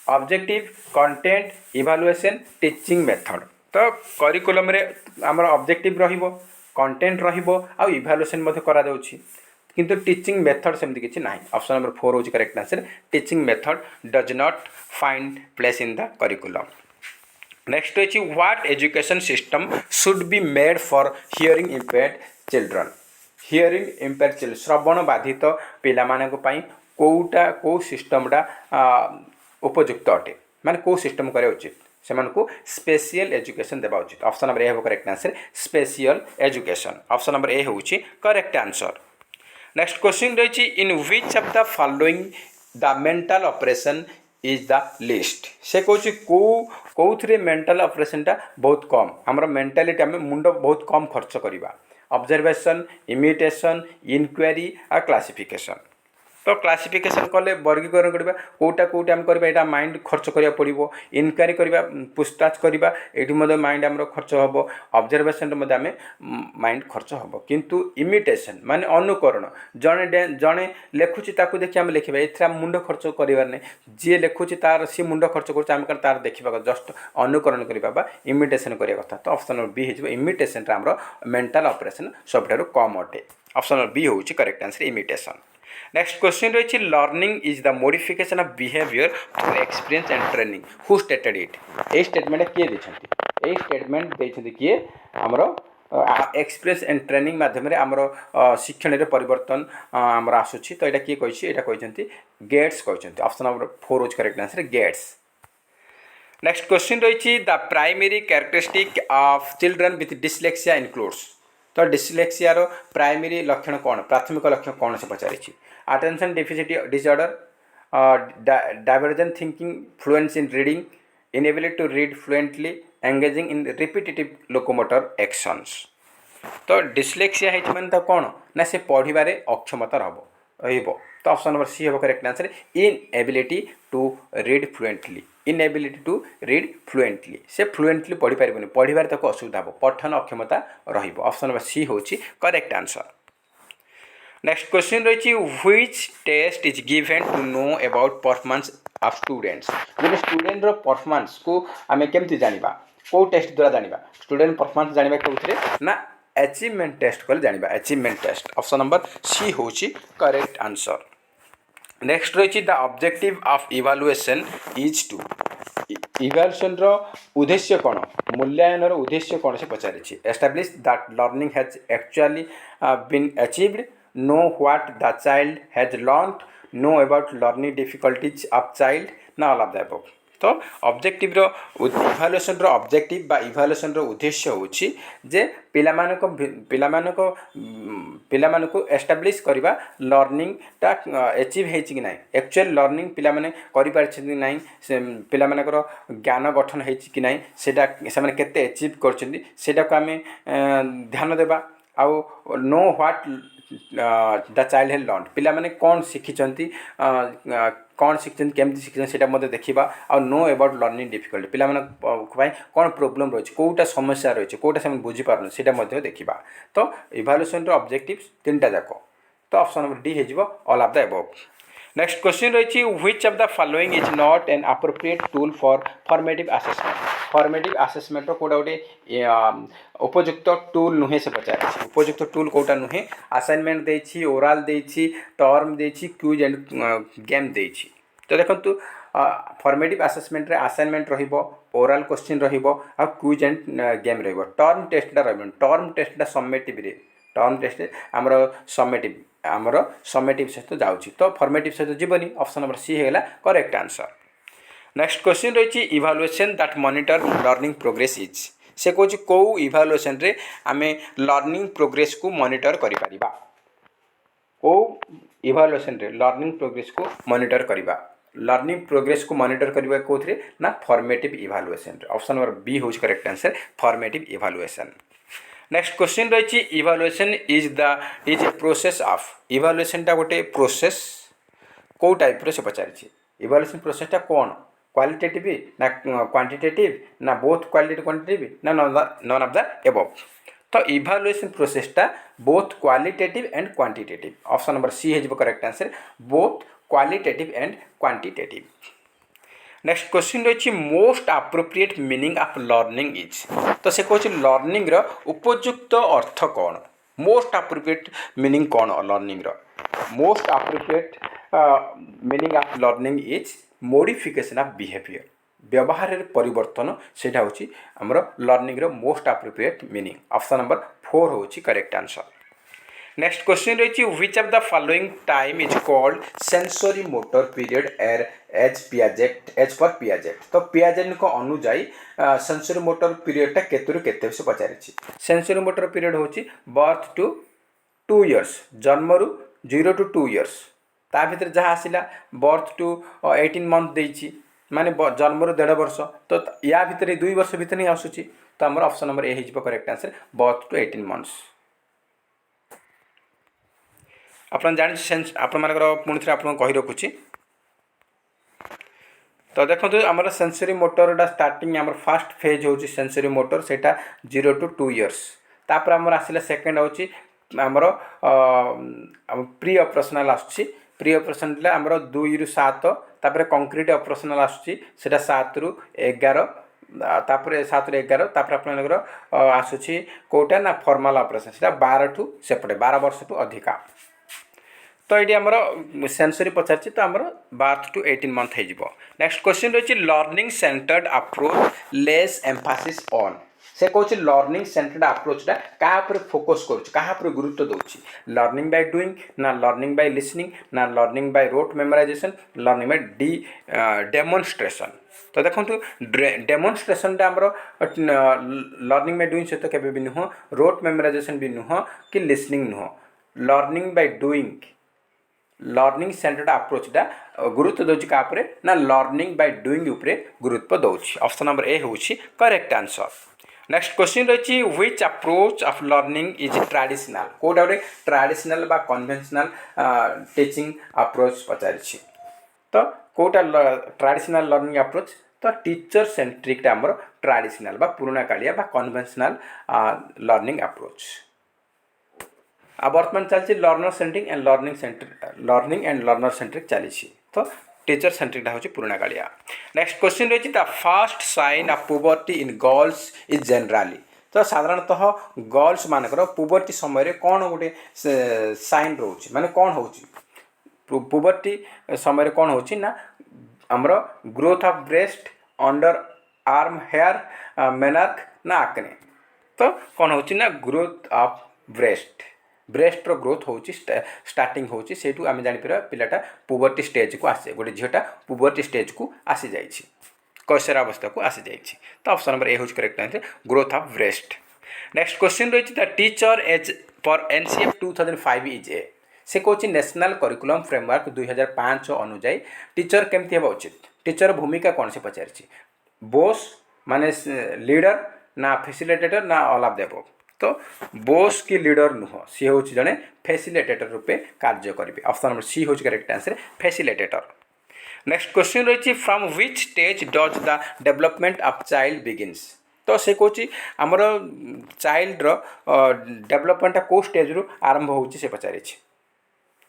objective content evaluation teaching method. तो करिकुलम रे हमर ऑब्जेक्टिव रहिबो कंटेंट रहिबो आ इवैल्यूएशन मध्ये करा जाउची किंतु टीचिंग मेथड सेमती किछि नाही। ऑप्शन नंबर 4 होची correct answer teaching method does not find place in the curriculum. Next रही what education system should be made for hearing impaired children. Hearing impaired children श्रवण बाधित पिला मानक पई कोटा को सिस्टमटा उपयुक्त अटे माने को सिस्टम करे उचित से स्पेशल एजुकेशन देवा उचित। ऑप्शन नंबर ए हो correct answer special education. Option number A होची करेक्ट आंसर। नेक्स्ट क्वेश्चन रही in which of the following the mental operation is the list. से कहूँ कौन मेंटल ऑपरेशन टा बहुत कम आमर मेंटालिटी आम मुंड बहुत कम खर्च करवा ऑब्जर्वेशन इमिटेशन इनक्वारी आ क्लासिफिकेशन। तो क्लासिफिकेशन कले वर्गीकरण करवा कोटा कोटा आम करवा एटा माइंड खर्च करिया पड़िबो इनक्वारी करवा पूछताछ करवा एठी मदे माइंड आमर खर्च हबो ऑब्जर्वेशन मदे आमे माइंड खर्च हबो किंतु इमिटेशन माने अनुकरण जणे जणे लेखुची ताकू देखि आम लेखिबा एथरा मुंड खर्च करिवार नै जे लेखुची तार सी मुंड खर्च करछ आम तार देखिबा जस्ट अनुकरण करबा बा इमिटेशन करिया कथा। तो ऑप्शन नंबर बी हेजबो इमिटेशन रा हमर मेंटल ऑपरेशन सबठारु कम अटे। ऑप्शन नंबर बी होची correct answer imitation. Next question रही learning is the modification of behaviour through experience and training who stated it. ए स्टेटमेंट किए देछंती ए स्टेटमेंट देछंती किए हमरो एक्सपीरियंस एंड ट्रेनिंग माध्यम रे हमरो शिक्षण रे परिवर्तन हमरो आसुची। तो एटा किए कहिछि एटा कहिसंती गेट्स कहिसंती। Option number 4 is correct answer Gates. Next question रही the primary characteristic of children with dyslexia includes. तो डिसलेक्सिया रो प्राइमरी लक्षण कौन प्राथमिक लक्षण कौन से पचारिछि attention deficit disorder divergent thinking fluency in reading inability to read fluently engaging in repetitive locomotor actions. तो डिसलेक्सिया है माने कौन ना से पढ़िबारे अक्षमता रहबो। तो ऑप्शन नंबर सी हो correct answer inability to read fluently inability to read fluently से फ्लुएंटली पढ़ी पारिबनी पढ़िबार ताको असुविधा हो पठन अक्षमता रहिबो। ऑप्शन नंबर सी होची करेक्ट आंसर। नेक्स्ट क्वेश्चन रही which test is given to know about performance of students. गोटे स्टूडेंट रो परफॉर्मेंस को आमे केमति जानिबा को टेस्ट द्वारा जानिबा स्टूडेंट परफॉर्मेंस जानिबा कोथरे ना अचीवमेंट टेस्ट कर जानिबा achievement test. Option number C होची करेक्ट आंसर। नेक्स्ट रही the objective of evaluation is to evaluation रो उद्देश्य कौन मूल्यांकन रो उद्देश्य कौन से पचारिछि establish that learning has actually been achieved know what the child has learned know about learning difficulties of child ना ऑल ऑफ द अबव। तो ऑब्जेक्टिव रो इवैल्यूएशन रो ऑब्जेक्टिव बा इवैल्यूएशन रो उद्देश्य होछि जे पिलामानको एस्टैब्लिश करबा लर्निंग ता अचीव हेछि कि नै एक्चुअल लर्निंग पिला माने करि पारछि कि नै पिलामानकर ज्ञान गठन हेछि कि नै सेटा से माने केते अचीव करछन्ती सेटा को हमें ध्यान देबा आउ no what the child has learn पिला माने कोन शिखिचंती कौन शिक्षण केमती शिक्षण सेटा मते देखिबा आ नो अबाउट लर्निंग डिफिकल्टी पिला माने कौन प्रोब्लेम रही कोटा समस्या रही कोटा से बुझी पारन सेटा मते देखिबा। तो इवैल्यूएशन रो ऑब्जेक्टिव्स तीनटा जाको। तो ऑप्शन नंबर डी हेजिबो all of the above. Next question रही which of the following is not an appropriate tool for formative assessment. Formative assessment रो कोडा गोटे उपयुक्त टूल नुहे से पचार उपयुक्त टूल कोटा नुहे असाइनमेंट देछि ओरल देछि टर्म देछि क्विज एंड गेम देछि। तो देखंतु फॉर्मेटिव असेसमेंट रे असाइनमेंट रहिबो ओरल क्वेश्चन रहिबो आ क्विज एंड गेम रहिबो टर्म टेस्ट टा रहिबो टर्म टेस्ट टा समेटिव रे टर्म टेस्ट हमरो समेटिव आमर समेटिव सहित जाऊँगी तो फॉर्मेटिव सहित जीवनी ऑप्शन नंबर सी होगा करेक्ट आंसर। नेक्स्ट क्वेश्चन रही evaluation that monitor learning progress is से कौन कौ इभालुएसन रे आमे लर्निंग प्रोग्रेस को मॉनिटर करि परिबा कौ इभालुएसन रे लर्निंग प्रोग्रेस को मॉनिटर करिबा लर्निंग प्रोग्रेस को मॉनिटर करिबा कोथरे ना फॉर्मेटिव इभालुएसन रे ऑप्शन नंबर बी होज correct answer formative evaluation. Next question रही evaluation is a process of evaluation टा गोटे प्रोसेस कौ टाइप रे से पचारि इभालुएसन प्रोसेस टा कौन क्वालिटेटिव ना क्वांटिटेटिव ना बोथ क्वालिटेटिव क्वांटिटेटिव ना नॉन ऑफ द एबव तो इभालुएसन प्रोसेसटा both qualitative and quantitative option number C है correct answer both qualitative and quantitative. Next question रही most appropriate meaning of learning is तो से कौन लर्निंग रो उपयुक्त अर्थ कौन मोस्ट अप्रोप्रिएट मीनिंग कौन लर्निंग रो most appropriate meaning of learning is modification of behaviour व्यवहार परिवर्तन से आमर लर्निंग रो most appropriate meaning option number 4 हो करेक्ट आंसर। नेक्स्ट क्वेश्चन रही which of the following time is called sensory motor period as per Piaget तो Piaget को अनुजाई सेंसरी मोटर पीरियडटा केतरु केते से पचारि सेंसरी मोटर पीरियड होची बर्थ टू 2 इयर्स जन्मरु 0 to 2 इयर्स ता भीतर जहाँ आसला बर्थ टू 18 मंथ देछि माने जन्मरु 1.5 वर्ष तो या भितर 2 वर्ष भितर ही आसुची तो आमर ऑप्शन नंबर ए हो correct answer birth to 18 months. आपन जानि सेंस आपन मानकर पुणी थे आपन कहि रखुची तो देखो आमर सेंसरी मोटरटा स्टार्टिंग आमर फर्स्ट फेज होची सेंसरी मोटर सेटा 0 to 2 इयर्स तापर आमर आसिला सेकंड होची आमर प्री ऑपरेशनल आसुची प्री ऑपरेशनल आमर 2 ରୁ 7 तापर कंक्रीट ऑपरेशनल आसुची सेटा 7 ରୁ 11 तापर 7 ରୁ 11 तापर आपनकर आसुची कोटा ना फॉर्मल ऑपरेशन सेटा 12 ठू सेपटे 12 वर्ष टू अधिका तो ये आमर सेंसरी पचार तो आमर बर्थ टू 18 मंथ हो। नेक्स्ट क्वेश्चन रही learning centred approach less Mphasis on से कौन लर्निंग सेंटर्ड अप्रोचटा क्या फोकस कर गुरुत्व दूसरी लर्निंग बाय डूइंग ना लर्निंग बाय लिसनिंग ना learning by rote memorization learning by demonstration तो देखो डेमोन्स्ट्रेशनटा आमर लर्निंग बाय डूइंग सहित केबे भी नुह रोट मेमोराइजेशन भी नुह कि लिसनिंग नुह learning by doing learning centred अप्रोचटा गुरुत्व दूसरी क्या ना लर्निंग बाय डूइंग उपरे गुरुत्व दूसरी ऑप्शन नंबर ए हूँ करेक्ट आंसर। नेक्स्ट क्वेश्चन रही which approach of learning is traditional कोटा गोटे ट्रेडिशनल बा कन्वेंशनल टीचिंग अप्रोच पचारि तो कोटा ट्रेडिशनल लर्निंग अप्रोच तो टीचर सेंट्रिक आमर ट्रेडिशनल बा पुराना कालिया बा कन्वेंशनल लर्निंग अप्रोच आ वर्तमान चलती लर्निंग एंड लर्नर सेंट्रिक चली तो टीचर सेंट्रिक हूँ पुराना कालिया। नेक्स्ट क्वेश्चन रही the first sign of puberty in girls is generally तो साधारणतः गर्ल्स मानकर पुबर्टी समय कौन गोटे साइन रोचे माने कौन हो पुबर्टी समय कौन हो ना आमर growth of breast underarm hair menarche ना आकने तो कौन हो ना ग्रोथ ऑफ ब्रेस्ट ब्रेस्टर ग्रोथ हो स्टार्टिंग होची सेठू आम जापर पिलाटा पुबर्टी स्टेज को आसे गोटे झीटा पुबर्टी स्टेज को आसी जाइए कैशोर अवस्था को आसी जाइए तो ऑप्शन नंबर ए हूँ correct answer growth of breast. Next question रही the teacher as per NCF 2005 is a से कौन नेशनल करिकुलम फ्रेमवर्क 2005 अनुजाई टीचर केमती होगा उचित टीचर भूमिका कौन से पचारि बोस माने लीडर ना फैसिलिटेटर ना ऑल ऑफ द अबव तो बोस की लीडर नुह सी हूँ जड़े फैसिलिटेटर रूपे कार्य करेंगे ऑप्शन नंबर सी हूँ correct answer facilitator. Next question रही from which stage does the development of child begins तो से कौन आमर चाइल्ड डेवलपमेंट कौ स्टेज रु आरंभ हो पचारि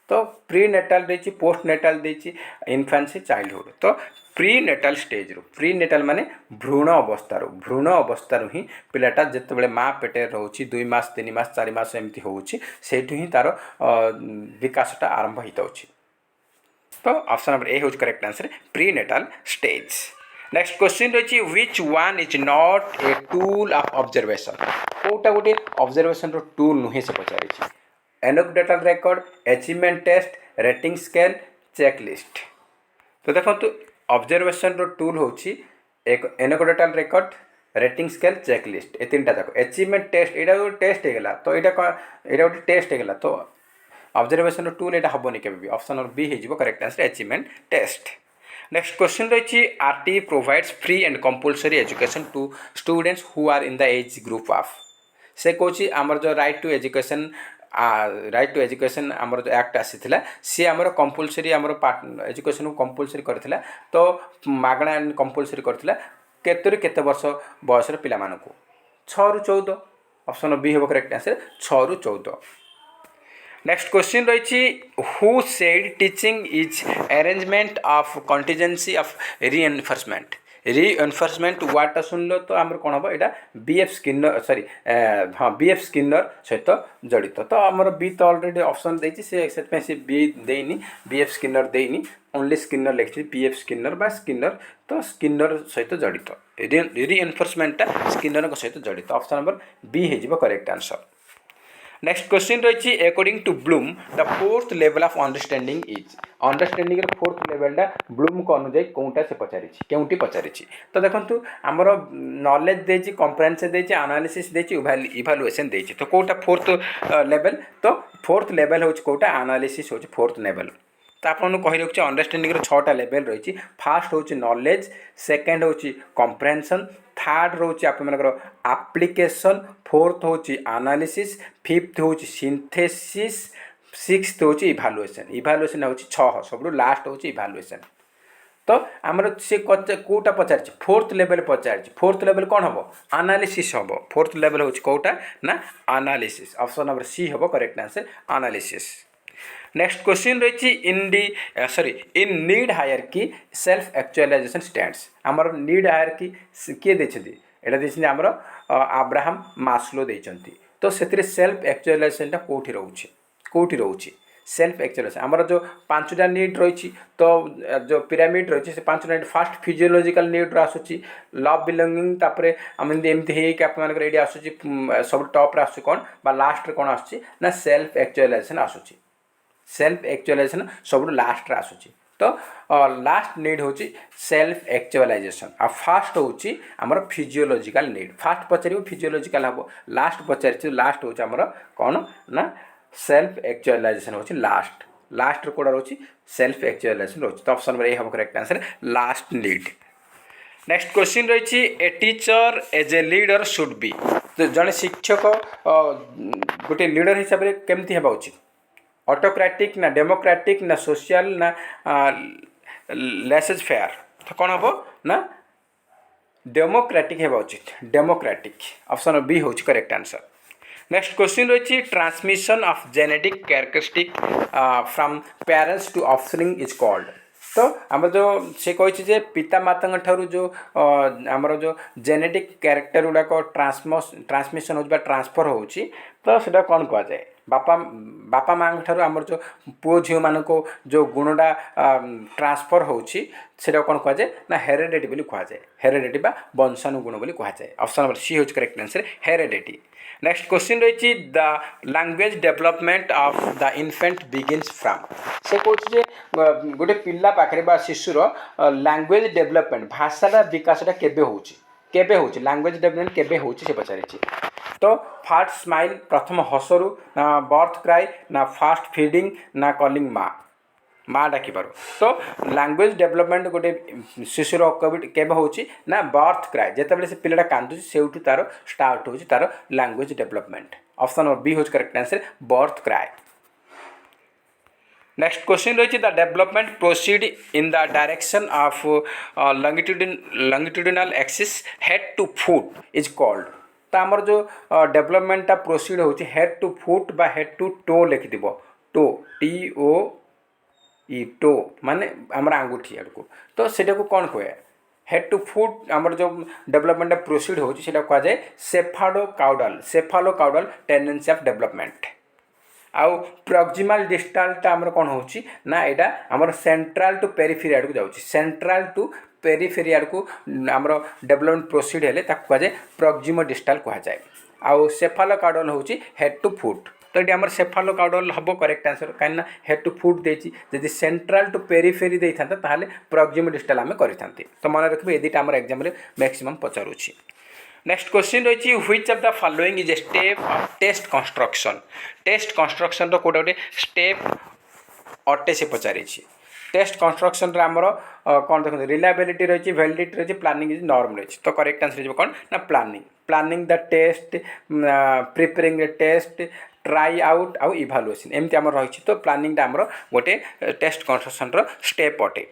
तो प्री नेटाल देछि पोस्ट नेटाल देछि इन्फेंसी चाइल्डहुड तो प्री नेटाल स्टेज रु प्री नेटाल माने भ्रूण अवस्था ही पिलाटा जिते माँ पेटे रोचे 2 मास 3 मास 4 मास एमती होची सेठू ही तार विकासटा आरंभ होता तो ऑप्शन नंबर ए हूँ correct answer prenatal stage. Next question रही which one is not a tool of observation कोटा गोटे ऑब्जर्वेशन रो टूल नुहे से पचारि anecdotal record, achievement test, rating scale, checklist. तो देखो ऑब्जर्वेशन रो टूल होची एक anecdotal record, rating scale, checklist, ए तीन टा जाक। अचीवमेंट टेस्ट एटा जो टेस्ट हे गेला तो एटा गोटे टेस्ट हे गेला तो ऑब्जर्वेशन टूल एटा हबोनी केबे भी। ऑप्शन नंबर बी हे जिवो correct answer achievement test. Next question रही RT provides free and compulsory education to students who are in the age group of. से कहूँ आमर जो राइट टू एजुकेशन आमर जो एक्ट आसी सी आमर कंपल्सरी आमर एजुकेशन को कंपल्सरी करथिला तो मागणा कंपल्सरी करथिला केतरे केते वर्ष बयस पिला मानकु 6 रु 14। ऑप्शन बी हे करेक्ट आंसर 6 रु 14। नेक्स्ट क्वेश्चन रही who said teaching is arrangement of contingency of reinforcement. Reinforcement वर्डटा सुन लो तो आमर कौन हम यहाँ बीएफ स्किनर सॉरी हाँ बीएफ स्किनर सहित जड़ित। तो आमर बी तो ऑलरेडी ऑप्शन देती से बी देनी बीएफ स्किनर देनी ओनली स्किनर लिखी बीएफ स्किनर बा स्किनर तो स्किनर सहित जड़ित रीएनफोर्समेंटा स्किनर सहित जड़ित। ऑप्शन नंबर बी हो करेक्ट आंसर। नेक्स्ट क्वेश्चन रही according to Bloom the fourth level of understanding is. Understanding fourth लेवलटा ब्लूम को अनुଯାयी कौटा से पचारि केउटी पचारि। तो देखो आमर नॉलेज देछि कम्प्रेहेंशन देछि एनालिसिस देछि इभालुएशन देछि तो कौटा फोर्थ लेवल। तो फोर्थ लेवल हूँ कौटा एनालिसिस हूँ फोर्थ लेवल। तो आपको कही रखुच्छे अंडरस्टैंडिंग 6टा लेवल रही। फास्ट हूँ नॉलेज, सेकेंड हूँ कम्प्रेहेंशन, थर्ड रोचे आपर एप्लिकेशन, फोर्थ हूँ एनालिसिस, फिफ्थ हूँ सिंथेसिस, सिक्स्थ हूँ इभालुएशन। इभालुएशन हूँ 6 सब लास्ट हूँ इभालुएशन। तो आमर से कौटा पचार फोर्थ लेवल पचार फोर्थ लेवल कौन हम एनालिसिस हम। फोर्थ लेवल हूँ कौटा ना एनालिसिस। ऑप्शन नंबर सी हम correct answer analysis. Next question रही in need hierarchy self actualisation stands. आमर नीड हायरार्की किए देछथि एटा देछथि आमर अब्राहम मास्लो देछथि। तो सेतिरे सेल्फ एक्चुअलाइजेशन कोठी रहउछि सेल्फ एक्चुअलाइजेशन आमर जो 5टा नीड रही। तो जो पिरामिड रही से 5टा नीड फास्ट फिजियोलॉजिकल नीड आसूची लव बिलोंगिंग तापरे एमती है आपरे आसूची सब टॉप रे आसूची कौन बा लास्ट रे कौन आसूची ना सेल्फ एक्चुअलाइजेशन आसूची। सेल्फ एक्चुअलाइजेशन सब लास्ट रे आसूची। तो लास्ट नीड हूँ सेल्फ एक्चुअलाइजेशन आ फास्ट हूँ आमर फिजियोलॉजिकल नीड। फास्ट पचार फिजियोलॉजिकल हम लास्ट पचार लास्ट हूँ आमर कौन ना सेल्फ एक्चुअलाइजेशन हूँ लास्ट। लास्ट कौड़ा रोचे सेल्फ एक्चुअलाइजेशन रोचे। तो ऑप्शन नंबर ए हम correct answer last need. Next question रही a teacher as a leader should be. तो जड़े शिक्षक गोटे लीडर हिसाब से केमती हेबा उचित ऑटोक्रेटिक ना डेमोक्रेटिक ना सोशल ना लेसेज फेयर। तो कौन हम ना डेमोक्रेटिक हेबा उचित डेमोक्रेटिक। ऑप्शन बी हूँ करेक्ट आंसर। नेक्स्ट क्वेश्चन रही transmission of genetic characteristic from parents to offspring is called. तो आम जो से कही पिता माता ठारू जो आमर जो जेनेटिक कैरेक्टर गुड़ाक ट्रांसमिशन हो ट्रांसफर हो तो सेटा कौन कह जाए बापा माँ ठारू आमर जो पुओ झील मान को जो गुणटा ट्रांसफर होटा कौन कह जाए ना हेरेडिटी बोली कह जाए। हेरेडिटी बा वंशानुगुण बोली कह जाए। ऑप्शन नंबर सी हूँ correct answer heredity. Next question रही the language development of the infant begins from. से कहे गोटे पिला पाखे बा शिशुर लैंग्वेज डेवलपमेंट भाषार विकासटा केबे होची लैंग्वेज डेवलपमेंट केबे होची से पचारि। तो फास्ट स्माइल प्रथम हसरू ना बर्थ क्राई ना फास्ट फीडिंग ना कॉलिंग माँ डाकिबार। तो लैंग्वेज डेवलपमेंट गोटे शिशुर केबे होची ना बर्थ क्राई जिते से पिलाटा कांदुची से तार स्टार्ट होची तार language development. Option number B हूँ correct answer birth cry. Next question रही the development proceed in the direction of longitudinal axis head to foot is called. तो आमर जो डेवलपमेंटा प्रोसीड होची हेड टू फुट बा हेड टू टो लिखि toe TO E toe माने आमर आंगुठी आड़को। तो सेटा को कौन कहे हेड टू फुट आमर जो डेवलपमेंट प्रोसीड होची सेटा कह जाए सेफालो काउडल टेंडेंसी ऑफ डेवलपमेंट। आउ प्रॉक्सिमल डिस्टालटा आमर कौन होची ना एटा आमर सेंट्रल टू पेरिफेरी आड़ को जाउची। सेंट्रल टू पेरिफेरी आड़ को आमर डेवलपमेंट प्रोसीड हेले ताकू कह जाए प्रॉक्सिमल डिस्टाल कह जाए। आउ सेफालो काउडल होची हेड टू फुट। तो ये आम सेफालोकाउडल हम करेक्ट आंसर कहीं हेड टू फुट देती जब सेंट्रल टू पेरिफेरी दे था ताहले प्रॉक्सिमो डिस्टल आम करते तो मन रखिए ये दुटा आम एग्जाम मैक्सिमम पचारूँ। नेक्स्ट क्वेश्चन रही which of the following is a step of test construction. Test construction रो कोटा गोटे स्टेप अटे से पचारि टेस्ट कंस्ट्रक्शन आमर कौन देखते रिलायबिलिटी रही वैलिडिटी रही प्लानिंग इज नॉर्म रही तो करेक्ट आंसर हो कौन ना planning planning the test preparing the test try out आउ इभालुएसन एमती आम रही तो प्लानिंग आमर गोटे टेस्ट कंस्ट्रक्शन रो स्टेप अटे।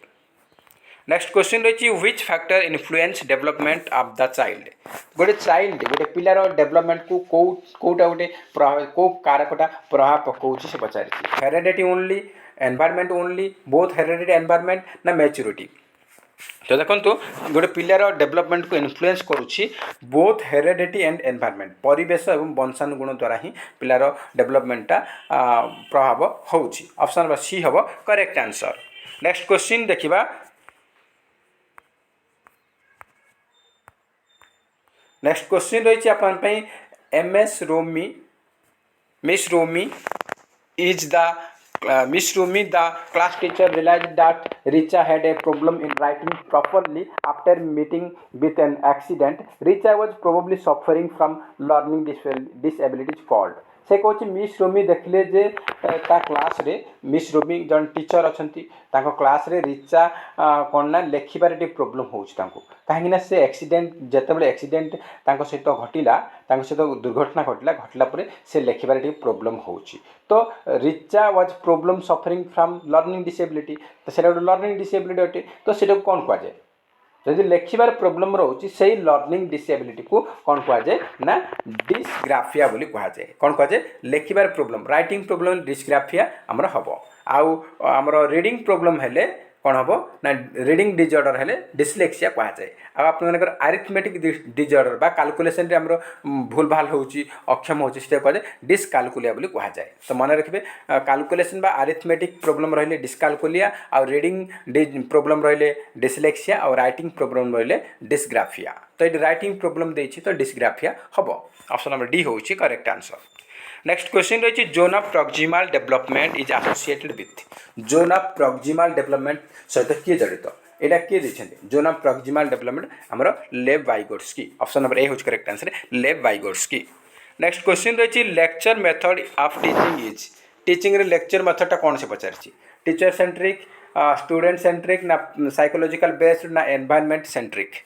नेक्स्ट क्वेश्चन रही which factor influence development of the child. गोटे चाइल्ड गोटे पिलार डेवलपमेंट को कौटा गोटे प्रभाव कौ कारकटा प्रभाव पकाउछि से पचारि heredity only environment only both heredity environment ना मैच्योरिटी। तो देखो गोटे पिलार डेवलपमेंट को इन्फ्लुएंस करुच्ची बोथ हेरिडिटी एंड एनवायरमेंट परिवेश और वंशानुगुण द्वारा ही पिलार डेवलपमेंटा प्रभाव होउछि। ऑप्शन नंबर सी हम करेक्ट आंसर। नेक्स्ट क्वेश्चन देखिबा नेक्स्ट क्वेश्चन रही है Ms Rumi Miss Rumi is the Miss Rumi, the class teacher, realized that Richa had a problem in writing properly after meeting with an accident. Richa was probably suffering from learning disabilities called. से कौन miss रोमी देखले जे ता class रे miss रोमी जन teacher अच्छी class रे रिचा कौन ना लेखिबार टी प्रोब्लेम होउछि कहीं से एक्सीडेंट जिते एक्सीडेंट सहित घटला सहित दुर्घटना घटला पर से लेखिबार टी प्रोब्लेम होउछि तो Richa was problem suffering from learning disability तो से लर्निंग डिसेबिलिटी अटे तो से कौन कह जाए जदि लेखिबार प्रोब्लेम रोचे से लर्निंग डिसेबिलिटी को कौन कह जाए ना डिस्ग्राफिया बोली कह जाए कौन कह जाए लेखिबार प्रोब्लेम राइटिंग प्रोब्लेम डिस्ग्राफिया आमर हम आमर रीडिंग प्रोब्लेम हेले कौन हम ना रीडिंग डिजॉर्डर हेले डिस्लेक्सिया कह जाए आपर आरिथमेटिक डिजॉर्डर बा कैलकुलेशन रे हमरो भूल भाल होउची अक्षम होउची से कह जाए डिस्कालकुलिया बोली कह जाए तो मन रखिए कैलकुलेशन बा आरिथमेटिक प्रोब्लेम रहिले डिस्कालकुलिया और रीडिंग प्रोब्लेम रहिले डिस्लेक्सिया और राइटिंग प्रोब्लेम रहिले डिस्ग्राफिया तो ये राइटिंग प्रोब्लेम देछि तो डिस्ग्राफिया हम ऑप्शन नंबर डी होउची करेक्ट आंसर। नेक्स्ट क्वेश्चन रही zone of proximal development is associated with zone of proximal development सहित किए जड़ित एटा किए देखते जोन ऑफ प्रॉक्सिमल डेवलपमेंट आमर लेव वाइगोट्स्की ऑप्शन नंबर ए होची correct answer Lev Vygotsky. Next question रही lecture method of teaching is teaching रे लेक्चर मेथडटा कौन से पचारछि टीचर सेंट्रिक स्टूडेंट सेंट्रिक ना साइकोलॉजिकल बेस्ड ना एनवायरनमेंट सेंट्रिक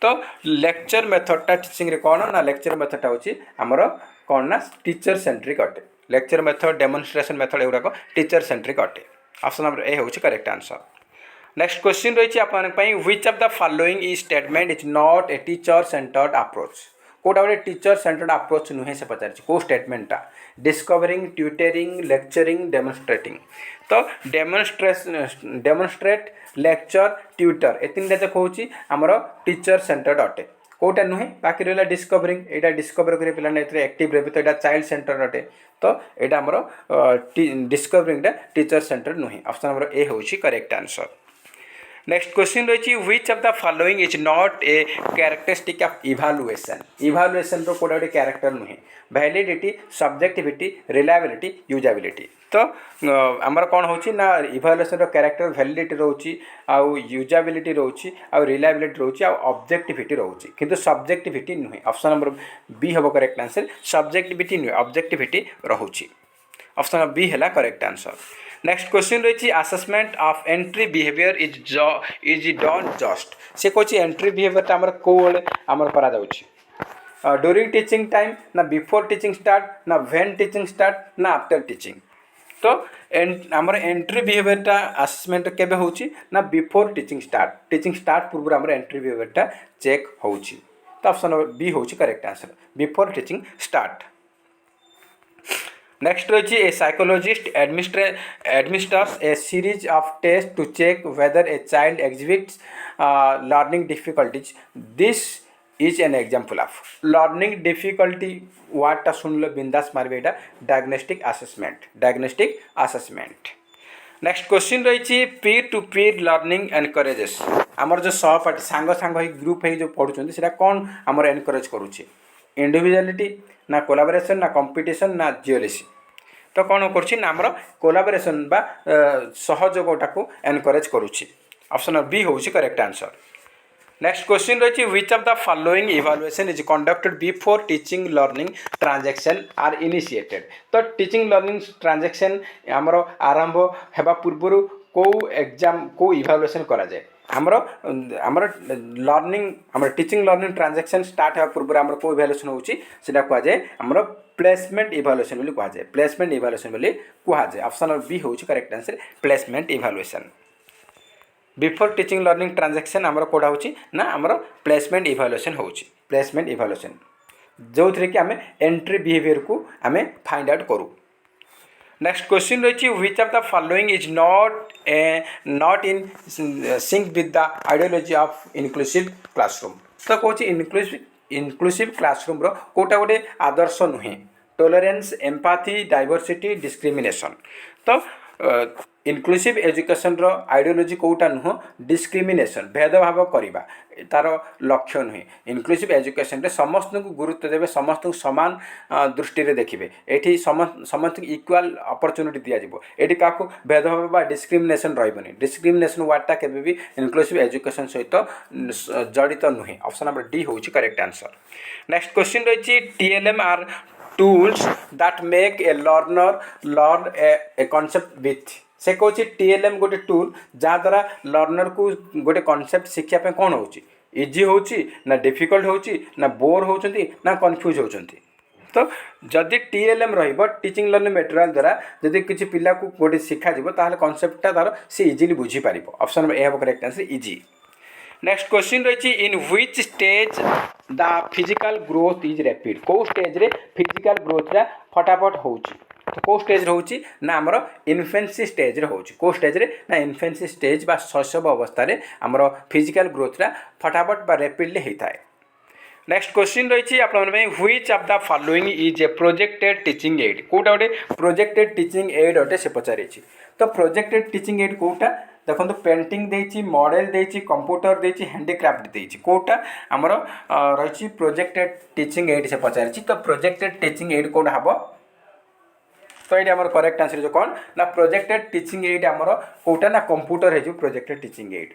तो लेक्चर मेथडटा टीचिंग रे कौन ना लेक्चर मेथडटा होची आमर कौन ना टीचर सेंट्रिक अटे लेक्चर मेथड डेमोन्स्ट्रेशन मेथड एगुड़ाक टीचर सेंट्रिक अटे ऑप्शन नंबर ए होची करेक्ट आंसर। नेक्स्ट क्वेश्चन रही है which of the following is statement is not a teacher centered approach कोटा गोटे टीचर सेंटर्ड अप्रोच नुहे से पचार कौ स्टेटमेंटा डिस्कवरिंग ट्यूटरिंग लेक्चरिंग डेमोन्स्ट्रेटिंग तो डेमोन्स्ट्रेट लेक्चर ट्यूटर ए तीन जाक हूँ आमर टीचर सेंटर्ड अटे कौटा नुहे बाकी रहा डिस्कवरिंग यहाँ डिस्कवर कर पे एक्टिव रही तो यहाँ चाइल्ड सेंटर अटे तो यहाँ आमर डिस्कवरिंगटा टीचर सेंटर नुहे ऑप्शन नंबर ए होची करेक्ट आंसर। नेक्स्ट क्वेश्चन रही which of the following is not a characteristic of evaluation evaluation रो कोडा गोटे कैरेक्टर नुहे वैलिडिटी सब्जेक्टिविटी रिलायबिलिटी यूजेबिलिटी तो आमर कौन होची ना इभालुएशन रो कैरेक्टर वैलिडिटी रोची आउ यूजेबिलिटी रोची आउ रिलायबिलिटी रोची आउ ऑब्जेक्टिविटी रोची किंतु सब्जेक्टिविटी नुहे ऑप्शन नंबर बी हम करेक्ट आंसर सब्जेक्टिविटी नुहे ऑब्जेक्टिविटी रोची ऑप्शन नंबर बी है करेक्ट आंसर। नेक्स्ट क्वेश्चन रही assessment of entry behaviour is done just say कौन एंट्री बिहेवियर आमर कौन आमर करा ड्यूरिंग टीचिंग टाइम ना बिफोर टीचिंग स्टार्ट ना व्हेन टीचिंग स्टार्ट ना आफ्टर टीचिंग तो आमर एंट्री बिहेवियरटा असेसमेंट केबे होची ना बिफोर टीचिंग स्टार्ट पूर्व आमर एंट्री बिहेवियरटा चेक होची तो ऑप्शन नंबर बी होची correct answer before teaching start. Next रही a psychologist administers a series of test to check whether a child exhibits learning difficulties this is an example of learning difficulty वार्डटा सुनल बिंदास मारबे एटा diagnostic assessment. Next question रही पीर to Pir learning encourages आमर जो सहपाठी सांग सांग ग्रुप हो पढ़ुं से कौन आमर एनकरेज करुचे इंडिविजुअलिटी ना कोलाबोरेशन ना कंपटीशन ना जियोलॉजी तो कौन कर कोलाबोरेशन बा सहयोगटा को एनकरेज करुच्ची। ऑप्शन बी हूँ करेक्ट आंसर। नेक्स्ट क्वेश्चन रही which of the following evaluation is conducted before teaching learning transaction are initiated. तो टीचिंग लर्निंग ट्रांजैक्शन आमर आरंभ हेबा पूर्व को एग्जाम को इवैल्यूएशन करा जाए आमर आमर लर्निंग आमर टीचिंग लर्निंग ट्रांजैक्शन स्टार्ट हेबा पूर्व आमर को इवैल्यूएशन होउची सेटा कहा जाए आमर प्लेसमेंट इवैल्यूएशन बोली कहा जाए। प्लेसमेंट इवैल्यूएशन बोली कहा जाए। ऑप्शन बी होउची correct answer placement evaluation. Before teaching learning transaction आमर कोड़ा होची ना आमर प्लेसमेंट इवैल्यूएशन होची। प्लेसमेंट इवैल्यूएशन जो थरे कि आमे एंट्री बिहेवियर को आमे फाइंड आउट करू। नेक्स्ट क्वेश्चन रही which of the following is not in sync with the ideology of inclusive classroom. तो कौन इनक्लूसिव क्लासरूम रो कोटा गोटे आदर्श नुहे टॉलरेंस एम्पैथी डाइवर्सिटी डिस्क्रिमिनेशन। तो इनक्लूसिव एजुकेशन रो आइडियोलॉजी कोटा नुह डिस्क्रिमिनेशन भेदभाव करवा तार लक्ष्य नुहे। इनक्लूसिव एजुकेशन रे समस्त को गुरुत्व देवे समस्त को समान दृष्टि रे देखिए एठी समस्त इक्वाल अपॉर्चुनिटी दिया जिवो एठी काको भेदभाव बा डिस्क्रिमिनेशन रहबनी। डिस्क्रिमिनेशन वर्डटा केबे भी इनक्लूसिव एजुकेशन सहित जड़ित नुहे। ऑप्शन नंबर डी होची करेक्ट आंसर। नेक्स्ट क्वेश्चन रही TLM are tools that make a learner learn a concept with। से कौन टीएलएम गोटे टूल जहाँ द्वारा लर्नर को गोटे कॉन्सेप्ट शिक्षा कौन हो इजी हो ना डिफिकल्ट हो ना बोर होती ना कन्फ्यूज होती। तो जदि टीएलएम रहिबो टीचिंग लर्निंग मटेरियल द्वारा जदि किसी पिला को गोटे शिखा जिवो ताहले कॉन्सेप्टटा तार से इजीली बुझी पारिबो। ऑप्शन नंबर ए हो करेक्ट आंसर इजी। नेक्स्ट क्वेश्चन रही in which stage the physical growth is rapid. कौ स्टेज रे फिजिकल ग्रोथ फटाफट होउची। तो कौ स्टेज रोची ना आमर इन्फेंसी स्टेज रे होउची। कौ स्टेज रे ना इन्फेंसी स्टेज बा शैशव अवस्था रे आमर फिजिकल ग्रोथ फटाफट बा रैपिडली होता है। नेक्स्ट क्वेश्चन रही आप which of the following is a projected teaching aid. कोटा गोटे प्रोजेक्टेड टीचिंग एड अटे से पचारि। तो प्रोजेक्टेड टीचिंग एड कोटा देखो पेंटिंग देछि मॉडल देछि कंप्यूटर देछि हैंडीक्राफ्ट देछि कोटा आमर रही प्रोजेक्टेड टीचिंग एड से पचारि। तो प्रोजेक्टेड टीचिंग एड कोड हबो। तो ये आमर करेक्ट आंसर जो कौन ना प्रोजेक्टेड टीचिंग एड आमर कोटा ना कंप्यूटर है projected teaching aid.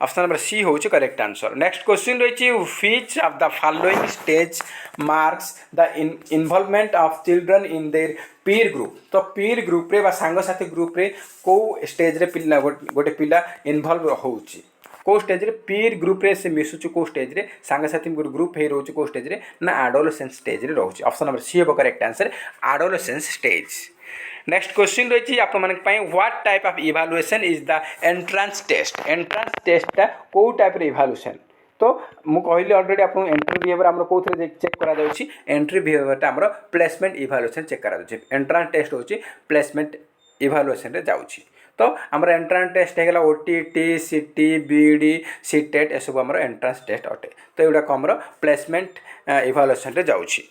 Option number C हो करेक्ट आंसर। नेक्स्ट क्वेश्चन रही which of the following stage marks the involvement of children in their peer group. तो पीर ग्रुप रे बा सांगसाथी ग्रुप रे को स्टेज रे पिला गोटे पिला इन्वॉल्व होउची। को स्टेज रे पीर ग्रुप रे से मिसुची को स्टेज रे सांगसाथी ग्रुप हे रोची को स्टेज रे ना एडोलेसेंस स्टेज रे रोची। ऑप्शन नंबर सी हो correct answer adolescence stage. Next question रही आप what type of evaluation is the entrance test. Entrance टेस्टा कौ टाइप इवैल्यूएशन। तो मु कहली ऑलरेडी आप एंट्री बिहेवियर आम कौन चेक करा जाउछि एंट्री बिहेवियरटा आम प्लेसमेंट इवैल्यूएशन चेक करा जाउछि। एंट्रांस टेस्ट होछि प्लेसमेंट इवैल्यूएशन रे जाउछि। तो आम एंट्रांस टेस्ट है ओटीटी सीटी बीडी सीटेट ए सब आम एंट्रांस टेस्ट अटे। तो एगुड़ा आम प्लेसमेंट इवैल्यूएशन रे जाउछि।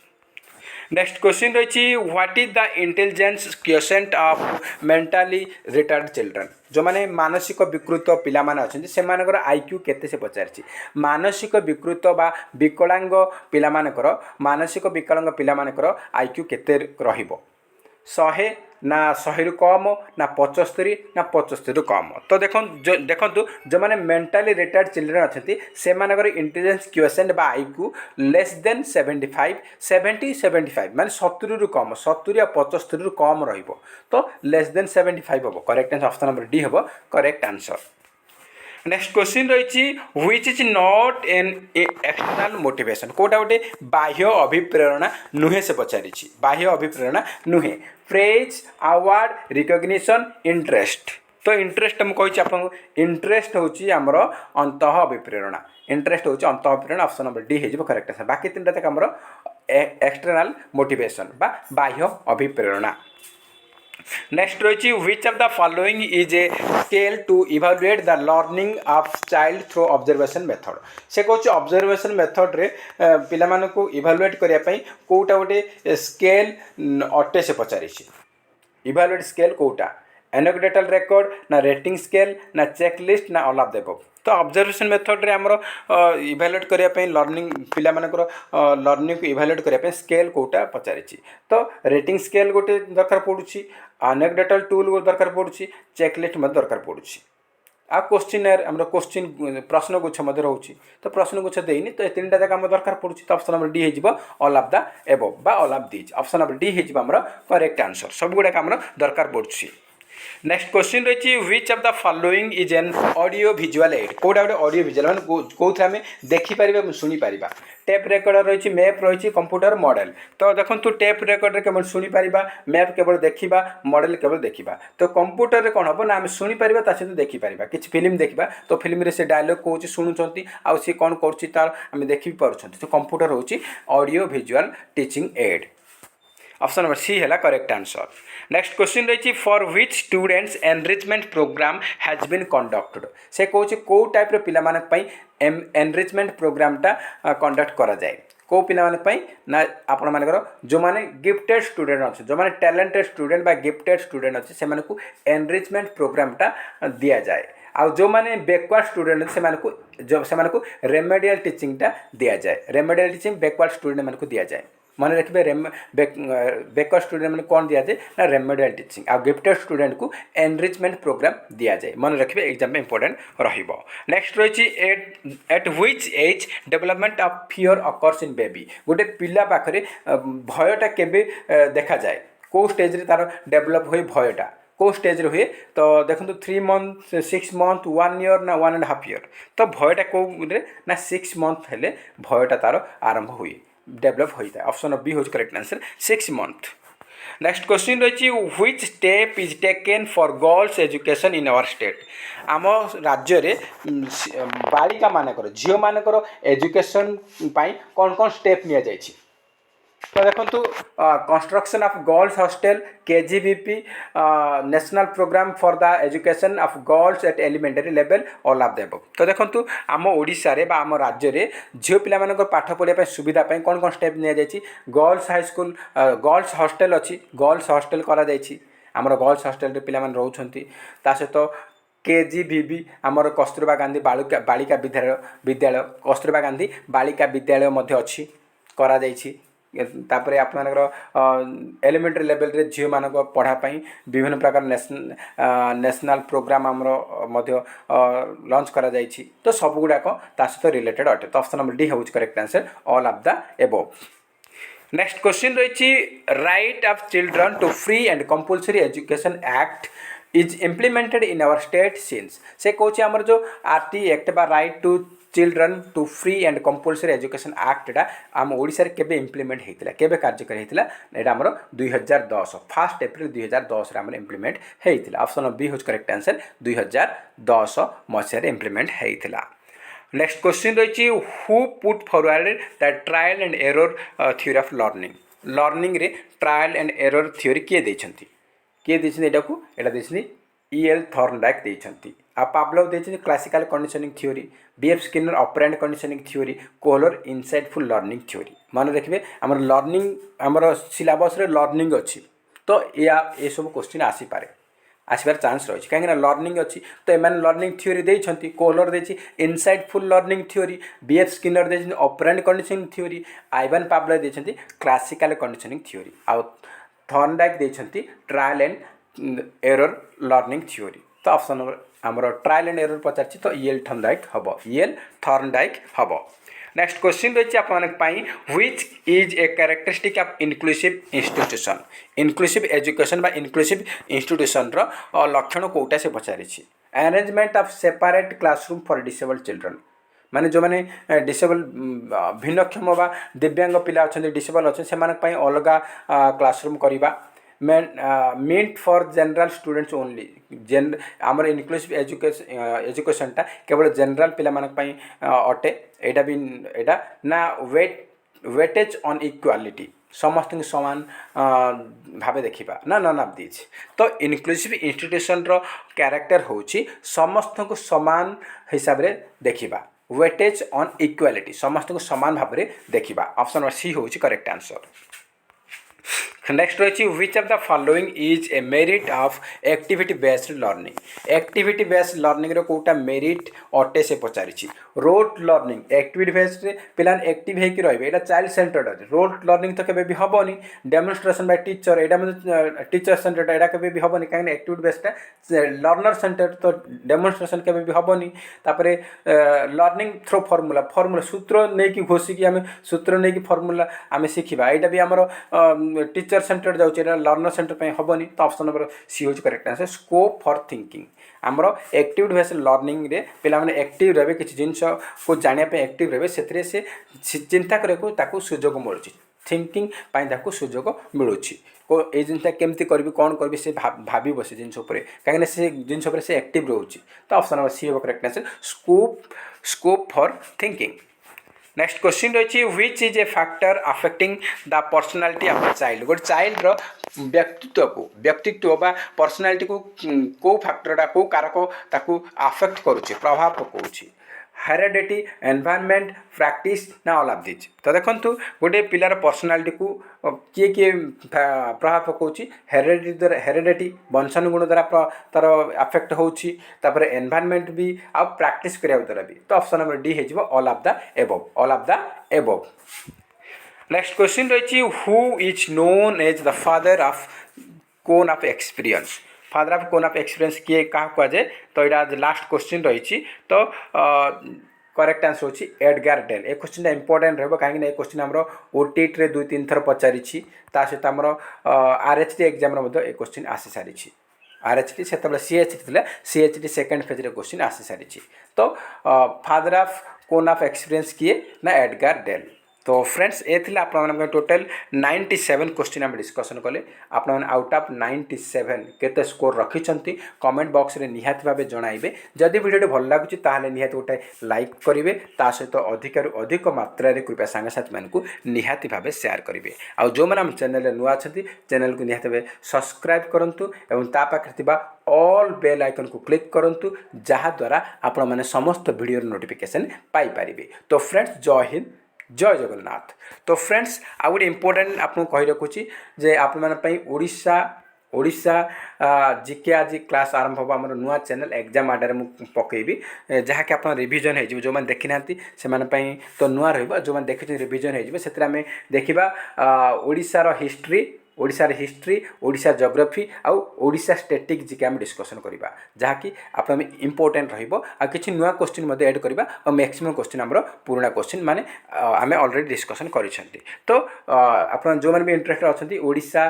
नेक्स्ट क्वेश्चन रही what is the intelligence quotient of mentally retard children. जो माने मानसिक विकृत पिला माने अछंती सेमानकर आईक्यू केते से पचारछि। मानसिक विकृत बा विकलांग पिला मानकर मानसिक विकलांग पिला मानकर आईक्यू केते रहिबो 100 ना 100 रु कम ना 75 ना 75 रु कम। तो देखो जो माने मेंटली रिटार्ड चिल्ड्रन अछंती सेमानकर इंटेलिजेंस क्वोशिएंट बा आईक्यू लेस देन 75 70 75 माने 70 रु कम 70 या 75 रु कम रहिबो। तो लेस देन 75 हबो correct answer. Option number D हबो करेक्ट आंसर। नेक्स्ट क्वेश्चन रही which is not an external motivation. कोटा गोटे बाह्य अभिप्रेरणा नुहे से पचारि। बाह्य अभिप्रेरणा नुहे प्रेज अवार्ड रिकग्निशन इंटरेस्ट। तो इंटरेस्ट मुझे कही आप इंटरेस्ट होची आमर अंतः अभिप्रेरणा। इंटरेस्ट होची अंतः अभिप्रेरणा। ऑप्शन नंबर डी हो करेक्ट आंसर। बाकी तीन तक आमर एक्सटर्नल मोटिवेशन बा बाह्य अभिप्रेरणा। नेक्स्ट रही which of the following is a scale to evaluate the learning of child through observation method. से कहूँ ऑब्जर्वेशन मेथड रे पिला मानकु इवैल्यूएट करिया पई कोटा गोटे स्केल अटे से पचारि। इवैल्यूएट स्केल कोटा एनेक्डोटल रिकॉर्ड ना रेटिंग स्केल ना चेकलिस्ट ना ऑल ऑफ द अबव। तो ऑब्जर्वेशन मेथड रे हमरो इवैल्यूएट करिया पे लर्निंग पिला मानकर लर्निंग को इवैल्यूएट करिया पे स्केल कोटा पचारिछि। तो रेटिंग स्केल गोटे दरकार पड़ुछि, अनेक्डोटल टूल दरकार पड़ुछि, चेकलिस्ट मत दरकार पड़ुछि। आ क्वेश्चनर हमरो क्वेश्चन प्रश्न गुच्छ मध्य रहउछि। तो प्रश्न गुच्छ देइनि तो ए तीनटा जाका हम दरकार पड़ुछि। तो ऑप्शन नंबर डी हे जिवो ऑल ऑफ द एबव बा all of these. Option number D हे जिवो हमरो करेक्ट आंसर। सब गुडा हमरो दरकार पड़ुछि। नेक्स्ट क्वेश्चन रही which of the following is an audio visual aid. कोडा गोटे ऑडियो विजुअल माने कोथि हमें देखि परिबा सुनी परिबा। टेप रेकर्डर रही मैप रही कंप्यूटर मॉडल। तो देखो टेप रेकर्डर केवल शुणी पारिबा, मैप केवल देखा, मॉडल केवल देखा। तो कंप्यूटर कौन हम ना आम शुणी पारिबा ता सहित देखि परिबा। किछि फिल्म देखा तो फिल्म रे से डायलॉग कहूँ शुणुंट आउ सी कौन कर तार आम देखि पारुछंती। तो कंप्यूटर होची audio visual teaching aid. Option number C है करेक्ट आंसर। नेक्स्ट क्वेश्चन रही for which students enrichment program has been conducted. से कहूँ कौ टाइप पाई एनरिचमेंट प्रोग्रामटा कंडक्ट करा जाए। कौ पाई ना आपण मानकर जो माने गिफ्टेड स्टूडेंट अच्छे, जो माने टैलेंटेड स्टूडेंट बा गिफ्टेड स्टूडेंट अच्छे से मानकु एनरिचमेंट प्रोग्रामटा दिया जाए। आ जो माने बैकवर्ड स्टूडेंट से मानकु रेमेडियल टीचिंगटा दिया जाए। रेमेडियल टीचिंग बैकवर्ड स्टूडेंट मानकु दिया जाए। मन रखिए बैकवर्ड स्टूडेंट मैंने कौन दिया जाए ना रेमेडियल टीचिंग। आ गिफ्टेड स्टूडेंट को एनरिचमेंट प्रोग्राम दिया जाए। मन रखिए एग्जाम में इंपोर्टेंट रहिबो। नेक्स्ट रही at which age development of fear occurs in baby. गोटे पिला पाखरे भयटा केबे देखा जाए, को स्टेज रे तार डेवलप होई भयटा को स्टेज रे हुए। तो देखो 3 मंथ 6 मंथ 1 ईयर ना 1.5 ईयर। तो भयटा को ना 6 मंथ हेले भयटा तार आरंभ हुए डेवलप होता है। ऑप्शन बी हो correct answer 6 month. Next question रही which step is taken for girls education in our state. आम राज्य रे बालिका मानकर झील मानकर एजुकेशन पाई कौन कौन स्टेप निया जायछि। तो देखो construction of girls hostel KGBP national programme for the education of girls at elementary level all of the above. तो देखो आम ओडिशा रे बा आम राज्य रे झील पिला मानकर पाठ पढ़िया सुविधा पाई कौन कौन स्टेप निया जायछि। Girls high school girls hostel अच्छी, गर्ल्स हॉस्टल करा जायछि। आमर गर्ल्स हॉस्टल रे पिला माने रहउछंती। ता सहित केजीबीबी आमर कस्तूरबा गांधी बालिका विद्यालय कस्तूरबा गांधी बालिका विद्यालय मध्य अच्छी करा जायछि। तापर आपनकर एलिमेंटरी लेवल रे झील मानक पढ़ापाई विभिन्न प्रकार नेशनल प्रोग्राम आमर मध्य लॉन्च करा जायछि। तो सब गुड़ाक ता सहित रिलेटेड अटे। तो ऑप्शन नंबर डी होउछ correct answer all of the above. Next question रही right of children to free and compulsory education act is implemented in our state since. से कहूँ आमर जो आरटी एक्ट बा right to children to free and compulsory education एक्टा आम ओडिशा रे केबे इम्प्लीमेंट होइतिला, केबे कार्यकारी होइतिला। एटा हमर 2010 1 एप्रिल 2010 रे हमर इम्प्लीमेंट होइतिला। ऑप्शन बी होज करेक्ट आंसर 2010 मसिया रे इम्प्लीमेंट होइतिला। नेक्स्ट क्वेश्चन रही who put forward the trial and error theory of learning. Learning रे ट्रायल एंड एरर थ्योरी किए देछंती, किए देछंती एटा को एटा देछनी E.L. थॉर्नडाइक देछंती। आ पावलोव देछंती classical conditioning theory, B.F. Skinner operant conditioning theory, Kohler insightful learning theory. मन रखिए आमर लर्निंग आमर सिलेबस रे लर्निंग अच्छी। तो ये सब क्वेश्चन आसी पारे, आसबार चांस रही कहीं लर्निंग अच्छी। तो एम लर्निंग थ्योरी देछंती। कोहलर देछि insightful learning theory, B.F. Skinner देछंती operant conditioning theory, Ivan Pavlov देछंती क्लासिकल कंडीशनिंग थ्योरी, आ थॉर्नडाइक देछंती trial and error learning theory. तो ऑप्शन नंबर आमर ट्रायल एंड एरर पचार तो E.L. थॉर्नडाइक हम, E.L. थॉर्नडाइक हम। नेक्स्ट क्वेश्चन रही आपई which is a characteristic of inclusive institution. Inclusive education बा इनक्लूसिव इंस्टीट्यूशन लक्षण कौटा से पचारि। Arrangement of separate classroom for disabled children. माने जो माने डिसेबल भिन्नक्षम बा दिव्यांग पिला अच्छा डिसेबल अच्छे से अलग क्लासरूम करवा। Meant for general students only. आमर इनक्लूसिव एजुकेशनटा केवल जनरल पिला अटे। एटा भी एटा ना वेटेज ऑन इक्वालिटी समस्त समान भाव देखा ना नन ऑफ दिस। तो इनक्लूसिव इंस्टीट्यूशन रो कैरेक्टर होची समस्त को समान हिसाब रे देखा, वेटेज ऑन इक्वालिटी समस्त को समान भाव रे देखा। ऑप्शन नंबर सी होची करेक्ट आंसर। नेक्स्ट रही which of the following is a merit of activity based learning activity based learning रो कोटा मेरिट अटे से पचारि रोट लर्निंग एक्टिविटी बेस्ड पिला एक्टिव होकर रही है चाइल्ड सेंटर्ड अच्छे रोट लर्निंग तो केबे भी हेनी डेमोन्स्ट्रेशन बाय टीचर यहाँ टीचर सेंटर्ड यहाँ केबे भी हेनी कहीं एक्टिविटी बेस्ड लर्नर सेंटर तो डेमोन्स्ट्रेशन केबे भी हेनी तापर लर्निंग थ्रो फर्मूला फर्मूला सूत्र नहीं कि घोषिकी आम सूत्र नहीं कि फर्मूला आम शिखा यहाँ भी आमर टीचर सेंटर जाऊँच लर्नर सेंटर पे हेनी तो ऑप्शन नंबर सी हूँ correct answer scope for thinking आमर एक्टिविटी बेस्ड लर्निंग रे पिला माने एक्टिव रहे किसी जिनस को जानापी एक्टिव रहे से चिंता करने सुजोग मिलूँ थिंकिंग सुजोग मिलूँ को ये जिनटा केमती करी कौन करी से भाव से जिनस कहीं से जिनस से एक्टिव रोचे तो ऑप्शन नंबर सी हम correct answer scope for thinking next question रही which is a factor affecting the personality of a child गोटे चाइल्ड व्यक्तित्व पर्सनालिटी को फैक्टरटा को कारक ताकू अफेक्ट करुचे प्रभाव पकाउछि हेरेडिटी एनवायरनमेंट प्रैक्टिस ना ऑल ऑफ दिस तो देखो गोटे पिलार पर्सनालिटी को किए किए प्रभाव पकाउछि हेरेडिटी वंशानुगुण द्वारा तार अफेक्ट होउछि तापर एनवायरनमेंट भी आ प्रैक्टिस करिया द्वारा भी तो ऑप्शन नंबर डी है all of the above next question रही who is known as the father of cone of experience father of cone of experience किए क्या कहुए तो यहाँ लास्ट क्वेश्चन रही तो करेक्ट आंसर होची एडगार डेल ए क्वेश्चन इंपोर्टेंट रहिबो काहे कि क्वेश्चन हमरो ओटीटी रे 2-3 थर पचारि ता सहित हमरो आरएचटी एग्जाम रे ए क्वेश्चन आसी सारी आरएचटी से सीएचटी थिला सीएचटी सेकंड फेज रे क्वेश्चन आसी सारी तो father of cone of experience किए ना एडगार डेल तो फ्रेंड्स ये थी आप टोटल 97 क्वेश्चन आम डिस्कसन कले आप आउट ऑफ 97 केते स्कोर रखिंट कमेंट बॉक्स रे निहाती भाव जनइबे जदि वीडियो भल लगुच ताहले निहाती गोटे लाइक करेंगे ता सहित अधिक अधिक मात्रा कृपया सांगसाथी मानू निहाती भाव सेयार करेंगे आउ जो मैंने आम चैनल नुआ अच्छा चैनल को निहाती भाव सब्सक्राइब करूँ और ता पाखे ऑल बेल आइकन को क्लिक करूँ जहाद्वारा आपण मैंने समस्त वीडियो नोटिफिकेशन पाइपर तो फ्रेंड्स जय हिंद जय जगन्नाथ तो फ्रेंड्स आ गए इंपोर्टेंट आपको कही रखुच्छी जे ओडिशा ओडिशा जिके आज क्लास आरंभ हम आम नुआ चैनल एग्जाम आडारे मुझे पकेबी जहाँकि आप रिविजन हो जो मैंने देखी ना से तो नुआ रो देखी रिविजन हो देखा ओडिशार हिस्ट्री ओडिशार हिस्ट्री ओडिशा जियोग्राफी आउ ओडिशा स्टैटिक जिके आम डिस्कसन करवा जहाँकि आप इंपोर्टेंट रहा किसी नुआ क्वेश्चन ऐड करवा और मैक्सिमम क्वेश्चन आम पुराना क्वेश्चन माने आम ऑलरेडी डिस्कसन कर तो आप जो मैंने भी इंटरेस्टेड अच्छा ओडिशा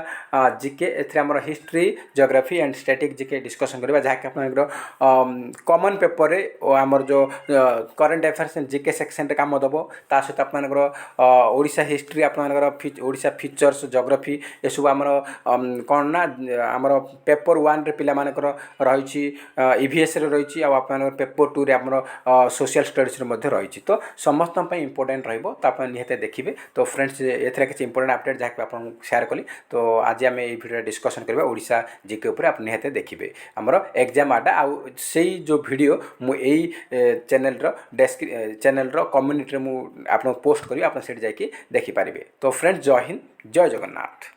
जिके एम history geography and static GK discussion करवा जहाँकि आप कॉमन पेपर रे आमर जो करंट अफेयर्स जिके सेक्शन रे काम दब ता सहित आप ओडिशा हिस्ट्री आप ओडिशा फीचर्स जियोग्राफी सब आमर कौन ना आमर पेपर 1 रे पिला मानकर रही ईवीएस रे रही आप पेपर 2 रे आमर सोशल स्टडीज रे मध्य रही तो समस्त इंपोर्टेंट रहिबो तो आप निहते देखिए तो फ्रेंड्स एथरा किसी इंपोर्टेंट अपडेट जहाँ आपन शेयर कली तो आज आम ये वीडियो डिस्कसन करबा ओडिशा जीके ऊपर आप निहते देखिए आमर एग्जाम आडा आ सेई जो वीडियो मु एई चैनल रो कम्युनिटी रे मु आपन पोस्ट करी आप सेठ जाके देखि पारिबे तो फ्रेंड्स जय हिंद जय जगन्नाथ।